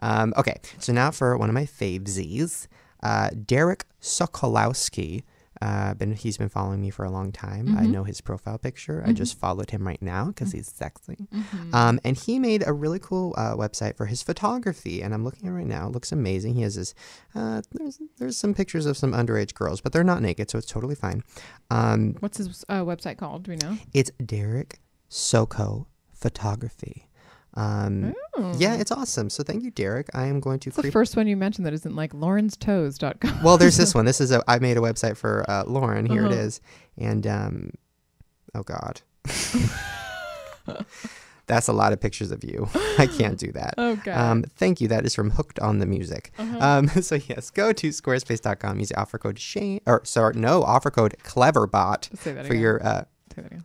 Okay, so now for one of my favesies, Derek Sokolowski. He's been following me for a long time. I know his profile picture. I just followed him right now because he's sexy. And he made a really cool website for his photography. And I'm looking at it right now. It looks amazing. He has this, there's some pictures of some underage girls, but they're not naked, so it's totally fine. What's his website called? Do we know? It's Derek Soko Photography. Yeah, it's awesome. So thank you, Derek. I am going to It's the first one you mentioned that isn't like laurenstoes.com. Well, there's this one. This is I made a website for Lauren. Here it is. And oh God. That's a lot of pictures of you. I can't do that. Okay. Thank you. That is from Hooked on the Music. So yes, go to squarespace.com. Use the offer code Shane, offer code CleverBot Say that for again. your. Say that again.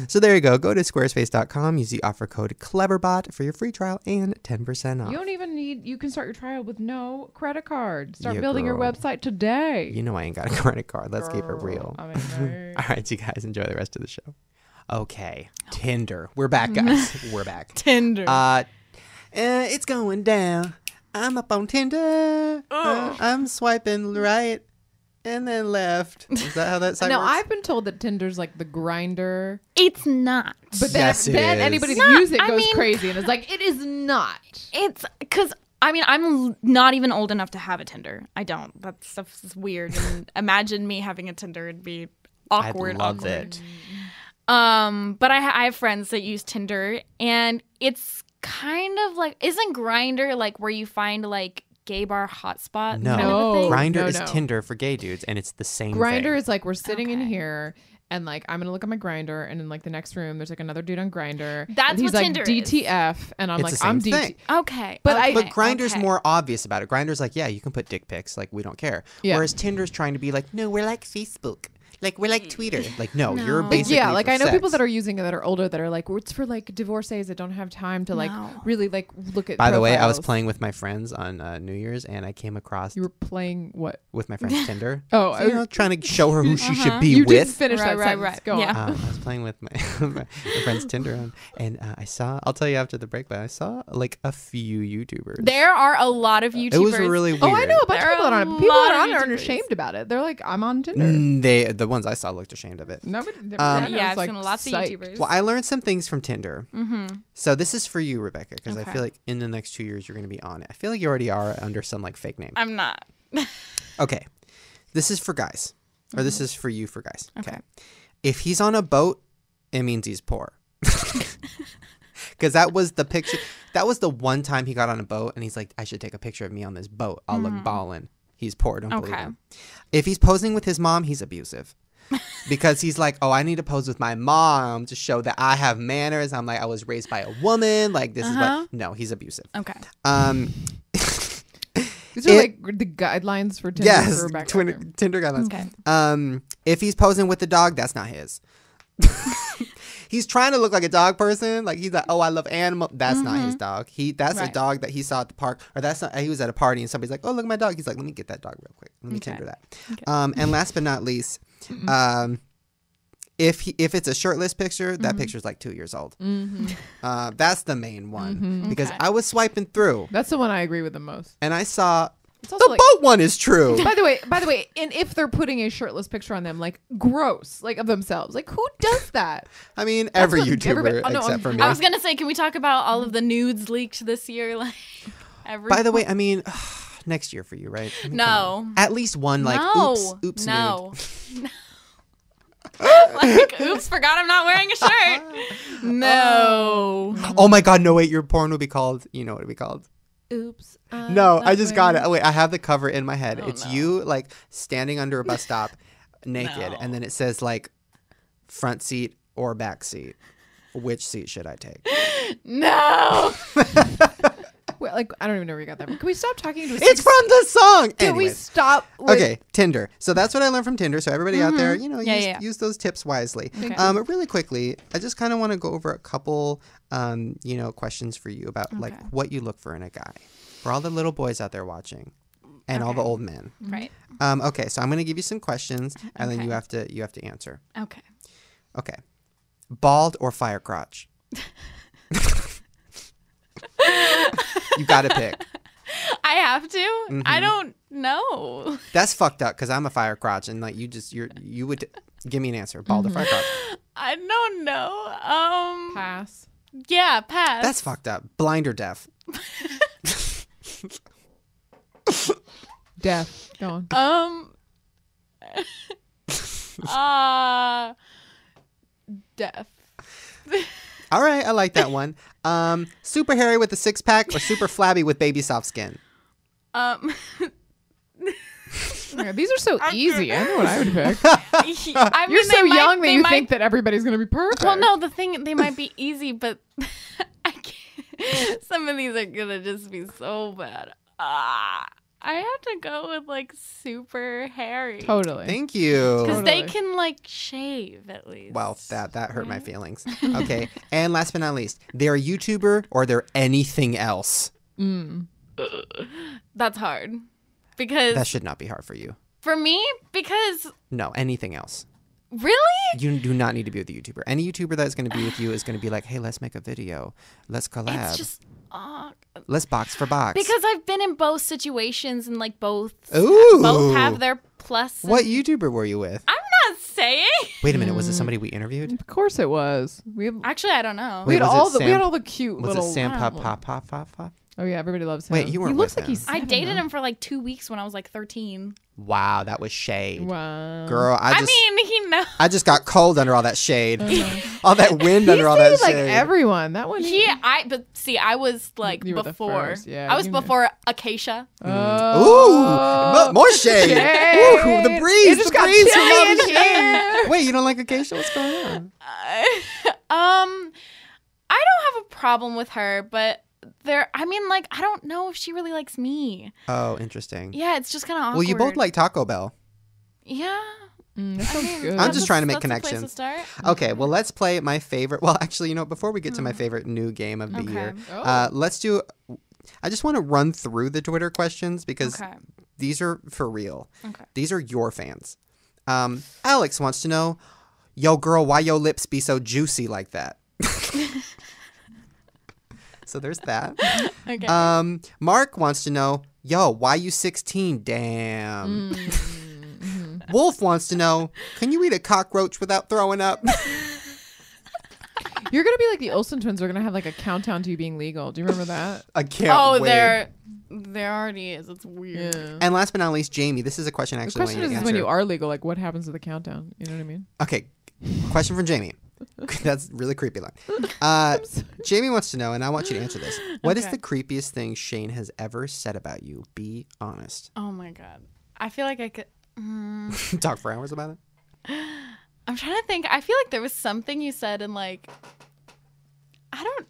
So there you go. Go to squarespace.com. Use the offer code CleverBot for your free trial and 10% off. You don't even you can start your trial with no credit card. Start Yeah, building your girl. website today. You know I ain't got a credit card. Let's keep it real. I mean, All right, you guys enjoy the rest of the show. Okay, Tinder. We're back, guys. We're back. Tinder. It's going down. I'm up on Tinder. I'm swiping right and then left. Is that how that site no, works? I've been told that Tinder's like the grinder. It's not. But then, Yes, it then is. anybody It's that not. uses it I goes mean- crazy and is like, it is not. It's because I'm not even old enough to have a Tinder. I don't. That stuff is weird. And imagine me having a Tinder. It'd be awkward. I'd love awkward. it. But I have friends that use Tinder, and it's kind of like, isn't Grindr like where you find like gay bar hotspot? No, kind of a thing? Grindr is No. Tinder for gay dudes, and it's the same Grindr thing. is like we're sitting in Okay. here and like I'm gonna look at my Grindr and in like the next room there's like another dude on Grindr. That's and he's what like Tinder is. DTF and I'm It's like the I'm same DT. thing. Okay. But okay, But Grindr's okay. more obvious about it. Grindr's like, yeah, you can put dick pics. Like, we don't care. Yeah. Whereas Tinder's trying to be like, no, we're like Facebook. Like, we're like Twitter. Like, no, No. you're Like, basically Yeah, like for I know people sex. that are using it that are older that are like, well, it's for like divorcees that don't have time to like No. really like look at. By the way, I was profiles. playing with my friends on New Year's, and I came across You were playing what? with my friend's Tinder. Oh, So, you know, trying to show her who she should be you didn't with. finish Right, that right, sentence. right. Go Yeah. on. I was playing with my friend's Tinder, and I saw. I'll tell you after the break, but I saw like a few YouTubers. There are a lot of YouTubers. It was really weird. Oh, I know a bunch of There people are that are a on it. People that lot are of on it aren't YouTubers. ashamed about it. They're like, I'm on Tinder. The ones I saw looked ashamed of it. No, but Yeah, I've seen lots of YouTubers. Well, I learned some things from Tinder. Mm-hmm. So this is for you, Rebecca, because I Okay. feel like in the next 2 years you're going to be on it. I feel like you already are under some like fake name. I'm not. Okay, this is for guys, or this is for you for guys. Okay. If he's on a boat, it means he's poor. Because that was the picture. That was the one time he got on a boat, and he's like, "I should take a picture of me on this boat. I'll look ballin'." He's poor. Don't believe Okay. him. If he's posing with his mom, he's abusive. Because he's like, oh, I need to pose with my mom to show that I have manners. I'm like, I was raised by a woman. Like, this is what. No, he's abusive. Okay. These are like the guidelines for Tinder Yes, for Rebecca. Tinder guidelines. Okay. If he's posing with the dog, that's not his. He's trying to look like a dog person. Like, he's like, oh, I love animal. That's not his dog. That's a Right. dog that he saw at the park, or that's not. He was at a party and somebody's like, oh, look at my dog. He's like, let me get that dog real quick. Let me Okay. Tinder that. And last but not least, if it's a shirtless picture, that picture's like 2 years old. That's the main one because Okay. I was swiping through That's the one I agree with the most. and I saw It's also the like, boat one is true. by the way, and if they're putting a shirtless picture on them, like gross, like of themselves, like who does that? I mean, every what YouTuber everybody- oh, no, except for me. I was gonna say, can we talk about all of the nudes leaked this year? Like, every. By the way, I mean, next year for you, right? I mean, come on. No. At least one, like, no, oops, no. nude. Like, oops, forgot I'm not wearing a shirt. No. Oh my God, no, wait, your porn would be called, you know what it'd be called? Oops. No, I just got it. Oh, wait, I have the cover in my head. Oh, it's no. you, like, standing under a bus stop naked, No. and then it says, like, front seat or back seat. Which seat should I take? No. Wait, like I don't even know where you got that from. Can we stop talking to? It's from the song! Can we Anyways. stop? With, Okay, Tinder. So that's what I learned from Tinder. So everybody out there, you know, Yeah, use, yeah. use those tips wisely. Okay. Really quickly, I just kind of want to go over a couple, you know, questions for you about like Okay. what you look for in a guy. For all the little boys out there watching, and all the Okay. old men. Right. Okay, so I'm going to give you some questions, and then Okay. you have to answer. Okay. Okay, bald or fire crotch? You got to pick. I have to. Mm-hmm. I don't know. That's fucked up because I'm a fire crotch, and like you would give me an answer, bald or fire crotch. I don't know. pass. Yeah, pass. That's fucked up. Blind or deaf? Deaf. Go on. Deaf. All right, I like that one. Super hairy with a six pack or super flabby with baby soft skin? Yeah, these are so easy. I know what I would pick. I You're mean, so they might- young that they you might- think that everybody's gonna be perfect. Well, no, the thing, they might be easy, but I can't. Some of these are gonna just be so bad. I have to go with like super hairy. Totally. Thank you. Because they Totally. can like shave at least. Well, that hurt my feelings. Okay, and last but not least, they're a YouTuber or they're anything else. That's hard. Because That should not be hard for you. for me, because No, anything else. really? You do not need to be with a YouTuber. Any YouTuber that's going to be with you is going to be like, hey, let's make a video. Let's collab. It's just Let's box for box. because I've been in both situations and like both Ooh. have their plus. and- What YouTuber were you with? I'm not saying. Wait a minute. Was it somebody we interviewed? Of course it was. We have, Actually, I don't know. Wait, we had was it all the we had Sam- all the cute Was little. it Sam Pop ones. Pop Pop Pop Pop? Oh yeah, everybody loves him. Wait, you weren't He looks with like he's. him. I 7, dated though. him for like 2 weeks when I was like 13. Wow, that was shade. Wow. Girl, I mean, he knows. I just got cold under all that shade. All that wind under all that He's like shade. everyone. That one. But see, I was like You were the before. first, yeah, I was you know. before Acacia. Ooh, more shade. Ooh, the breeze. It just the got breeze from chilly all in the shade. here. Wait, you don't like Acacia? What's going on? I don't have a problem with her, but I don't know if she really likes me. Oh, interesting. Yeah, it's just kind of awkward. Well, you both like Taco Bell. Yeah. That sounds good. I'm just trying to make that's a place to connections. start. Okay, well, let's play my favorite. Well, actually, before we get to my favorite new game of the Okay. year, Oh. let's do. I just want to run through the Twitter questions because Okay. these are for real. Okay. These are your fans. Alex wants to know, yo, girl, why your lips be so juicy like that? So there's that. Okay. Mark wants to know, yo, why you 16? Damn. Wolf wants to know, can you eat a cockroach without throwing up? You're gonna be like the Olsen twins. Are gonna have like a countdown to you being legal. Do you remember that? I can't wait. there already is. It's weird. Yeah. And last but not least, Jamie, this is a question I The actually want question you is to answer. when you are legal, like what happens to the countdown? You know what I mean? Okay, question from Jamie. That's really creepy line. Jamie wants to know, and I want you to answer this. What is Okay. the creepiest thing Shane has ever said about you? Be honest. Oh my god. I feel like I could. Talk for hours about it. I'm trying to think. I feel like there was something you said in like. I don't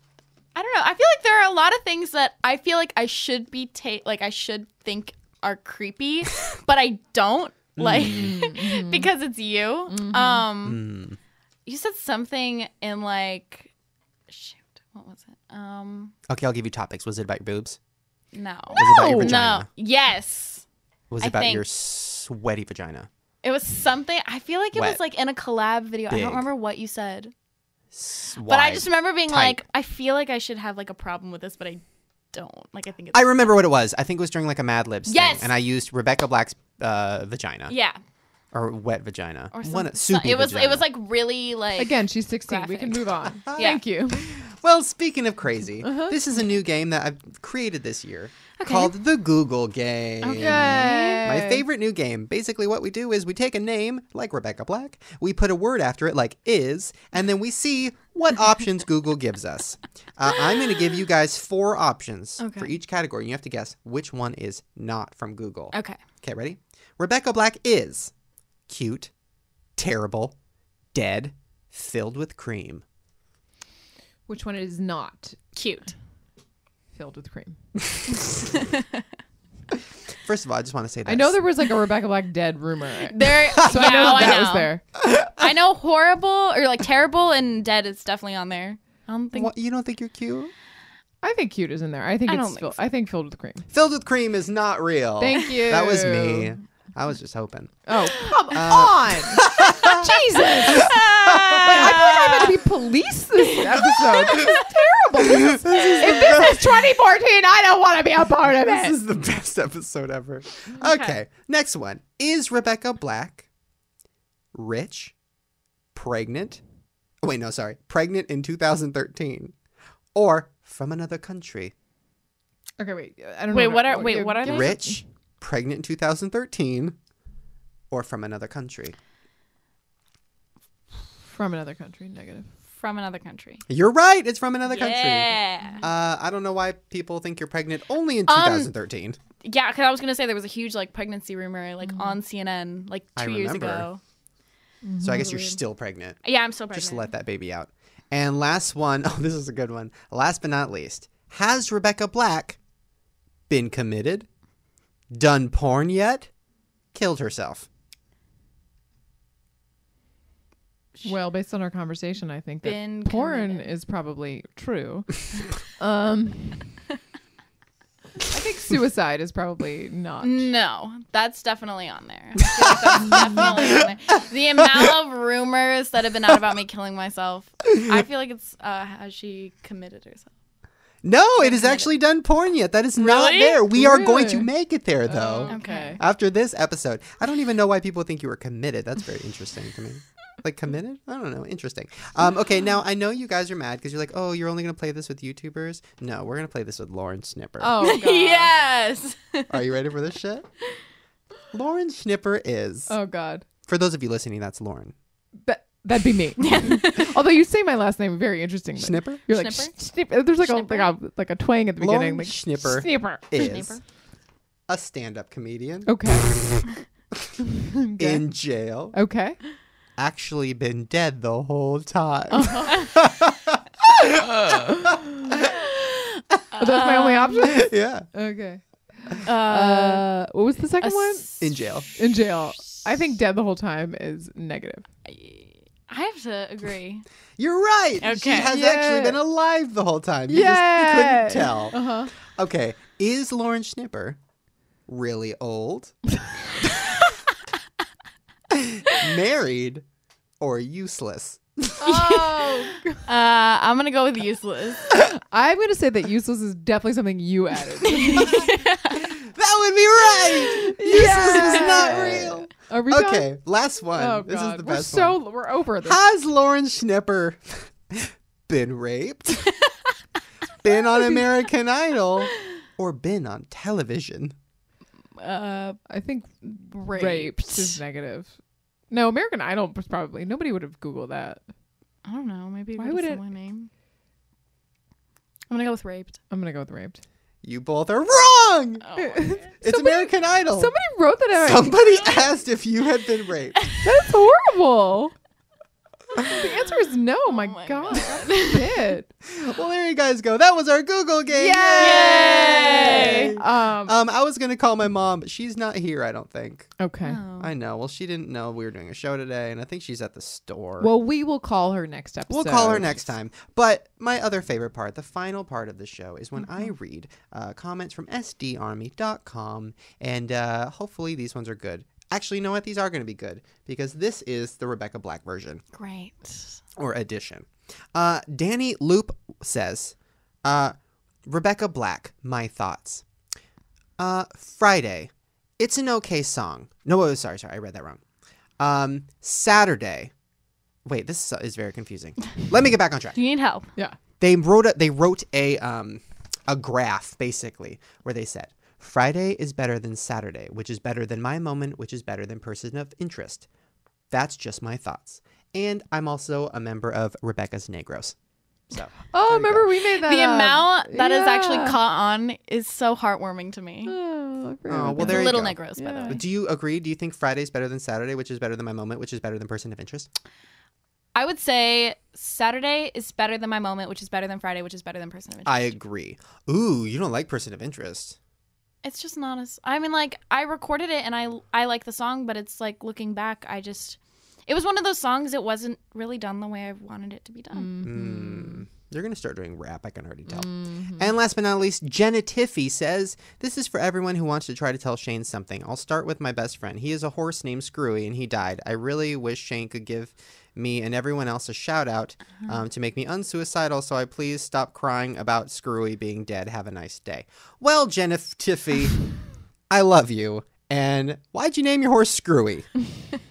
know. I feel like there are a lot of things that I feel like I should be I should think are creepy, but I don't like because it's you. You said something in like, shoot, what was it? Okay, I'll give you topics. Was it about your boobs? No. Was it about your No. vagina? Yes. Was it I about think- your sweaty vagina? It was something. I feel like it Wet. was like in a collab video. I Big. don't remember what you said. Wide. But I just remember being Tight. like, I feel like I should have like a problem with this, but I don't. Like, I think it's. I remember what it was. I think it was during like a Mad Libs Yes. thing, and I used Rebecca Black's vagina Yeah. or wet vagina. Or One something. soupy It was vagina. like really like. Again, she's 16. We can graphic. move on. Yeah. Thank you. Well, speaking of crazy, this is a new game that I've created this year Okay. called the Google Game. Okay. My favorite new game. Basically, what we do is we take a name, like Rebecca Black, we put a word after it, like is, and then we see what options Google gives us. I'm going to give you guys 4 options Okay. for each category. And you have to guess which one is not from Google. Okay. Okay, ready? Rebecca Black is cute, terrible, dead, filled with cream. Which one is not Cute. filled with cream? First of all, I just want to say that. I know there was like a Rebecca Black dead rumor. There. So yeah, I know oh, that I was know. there. I know horrible or like terrible and dead is definitely on there. I don't think. What, you don't think you're cute? I think cute is in there. I think I it's don't think filled. so. I think filled with cream. Filled with cream is not real. Thank you. That was me. I was just hoping. Oh, come on. Jesus. I feel like I'm going to be police this episode. This is terrible. If this is 2014, I don't want to be a part of This it. is the best episode ever. Okay, next one. Is Rebecca Black rich, pregnant? Oh, wait, no, sorry. Pregnant in 2013 or from another country? Okay, wait. I don't Wait, know. what are they? Rich, pregnant in 2013 or from another country? From another country. Negative. From another country. You're right. It's from another country. Yeah. I don't know why people think you're pregnant only in 2013. Yeah, because I was gonna say there was a huge like pregnancy rumor like on CNN like I 2 years remember. ago. So I guess you're still pregnant. Yeah, I'm still pregnant. Just let that baby out. And last one, oh, this is a good one. Last but not least, has Rebecca Black been committed, done porn yet, killed herself? Well, based on our conversation, I think that Been porn committed. is probably true. I think suicide is probably not. No, that's definitely on there. I feel like that's definitely on there. The amount of rumors that have been out about me killing myself, I feel like it's has she committed herself? No, it is actually done porn yet. That is not Really? there. We are going to Really? make it there, though. Okay. After this episode. I don't even know why people think you were committed. That's very interesting to me. Like committed? I don't know. Interesting. Okay, now I know you guys are mad because you're like, oh, you're only going to play this with YouTubers? No, we're going to play this with Lauren Snipper. Oh, God. Yes. Are you ready for this shit? Lauren Schnipper is, Oh God. for those of you listening, that's Lauren. That'd be me. Although you say my last name very interesting. Schnipper? You're like Schnipper? Schnipper. There's like Schnipper? like a twang at the Lauren beginning. Like Schnipper Schnipper. is Schnipper. a stand-up comedian Okay. in jail, Okay. actually been dead the whole time. Oh, that's my only option. Yeah, Okay. Uh, What was the second one? in jail. In jail. I think dead the whole time is negative. I have to agree. You're right. She Okay. has Yeah. actually been alive the whole time. You Yeah. couldn't tell. Uh-huh. Okay, is Lauren Schnipper really old, married, or useless? Oh. I'm gonna go with useless. I'm going to say that useless is definitely something you added. That would be right. Useless is not real. Are we done? Okay, last one. Oh, This God. is the best one. We're over this. Has Lauren Schnipper been raped, been on American Idol, or been on television? I think Raped. raped is negative. No, American Idol was probably. Nobody would have Googled that. I don't know. Maybe Why Why would would it- my name? I'm gonna go with raped. I'm going to go with raped. You both are wrong. Oh, It's American Idol. Somebody wrote that out. Somebody asked if you had been raped. That's horrible. The answer is no. My, my God. Shit. Well, there you guys go. That was our Google game. Yay! I was gonna call my mom, but she's not here. I don't think. Okay. Oh. I know. Well, she didn't know we were doing a show today, and I think she's at the store. Well, we will call her next episode. We'll call her next time. But my other favorite part, the final part of the show, is when I Mm-hmm. read comments from sdarmy.com, and hopefully these ones are good. Actually, you know what? These are going to be good because this is the Rebecca Black version Great. or edition. Danny Loop says, Rebecca Black, my thoughts. Friday, it's an okay song. No, sorry, I read that wrong. Saturday. Wait, this is very confusing. Let me get back on track. Do you need help? Yeah. They wrote a graph basically where they said Friday is better than Saturday, which is better than my moment, which is better than person of interest. That's just my thoughts. And I'm also a member of Rebecca's Negros. So Oh, there you remember go. we made that The up. amount that is actually Yeah. caught on is so heartwarming to me. Oh, I forgot Oh, about well, that. there you Little go. Negros, by the Yeah. way. Do you agree? Do you think Friday's better than Saturday, which is better than my moment, which is better than person of interest? I would say Saturday is better than my moment, which is better than Friday, which is better than person of interest. I agree. Ooh, you don't like person of interest. It's just not as. I mean, like I recorded it and I like the song, but it's like looking back, it was one of those songs. It wasn't really done the way I wanted it to be done. They're going to start doing rap, I can already tell. Mm-hmm. And last but not least, Jenna Tiffy says, this is for everyone who wants to try to tell Shane something. I'll start with my best friend. He is a horse named Screwy, and he died. I really wish Shane could give me and everyone else a shout out to make me unsuicidal, so I please stop crying about Screwy being dead. Have a nice day. Well, Jenna Tiffy, I love you. And why'd you name your horse Screwy?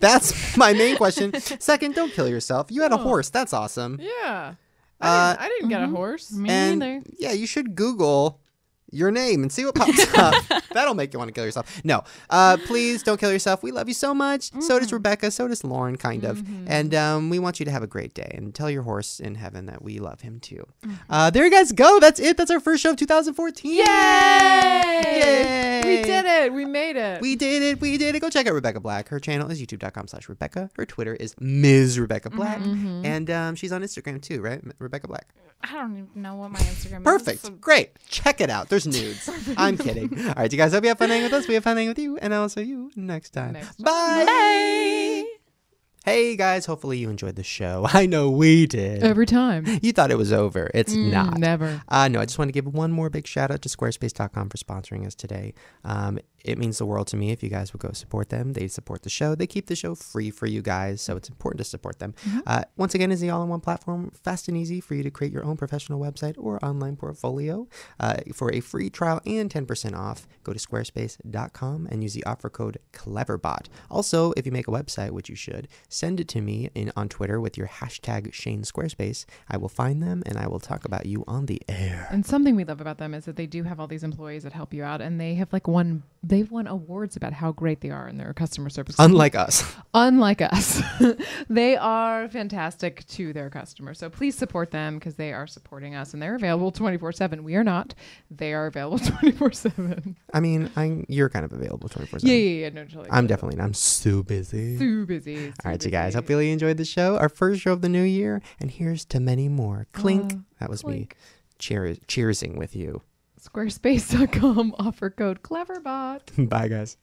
That's my main question. Second, don't kill yourself. You had a horse. That's awesome. Yeah. Uh, I didn't get a horse. Me And neither. yeah, you should Google your name and see what pops up. That'll make you want to kill yourself. No, please don't kill yourself. We love you so much. So does Rebecca. So does Lauren, kind of. And we want you to have a great day and tell your horse in heaven that we love him too. There you guys go. That's it. That's our first show of 2014. Yay! We did it. We made it. We did it. We did it. Go check out Rebecca Black. Her channel is youtube.com/Rebecca. Her Twitter is Ms. Rebecca Black. And she's on Instagram too, right? Rebecca Black. I don't even know what my Instagram is. Perfect. So- Great. Check it out. There's nudes. I'm kidding. All right, you guys. Hope you have fun hanging with us. We have fun hanging with you. And I'll see you next time. Next time. Bye. Bye. Hey, guys. Hopefully you enjoyed the show. I know we did. Every time. You thought it was over. It's not. Never. No, I just want to give one more big shout out to squarespace.com for sponsoring us today. It means the world to me if you guys would go support them. They support the show. They keep the show free for you guys, so it's important to support them. Once again, is the all-in-one platform, fast and easy for you to create your own professional website or online portfolio. For a free trial and 10% off, go to squarespace.com and use the offer code CLEVERBOT. Also, if you make a website, which you should, send it to me on Twitter with your hashtag Shane Squarespace. I will find them and I will talk about you on the air. And something we love about them is that they do have all these employees that help you out, and they have like one they've won awards about how great they are in their customer service. Unlike us. Unlike us. They are fantastic to their customers. So please support them because they are supporting us and they're available 24/7. We are not. They are available 24/7. I mean, you're kind of available 24/7. Yeah. No, totally. I'm definitely not. I'm so busy. too busy. All right, you guys. Hope you really enjoyed the show. Our first show of the new year. And here's to many more. Clink. That was clink. me cheersing with you. Squarespace.com offer code CleverBot. Bye, guys.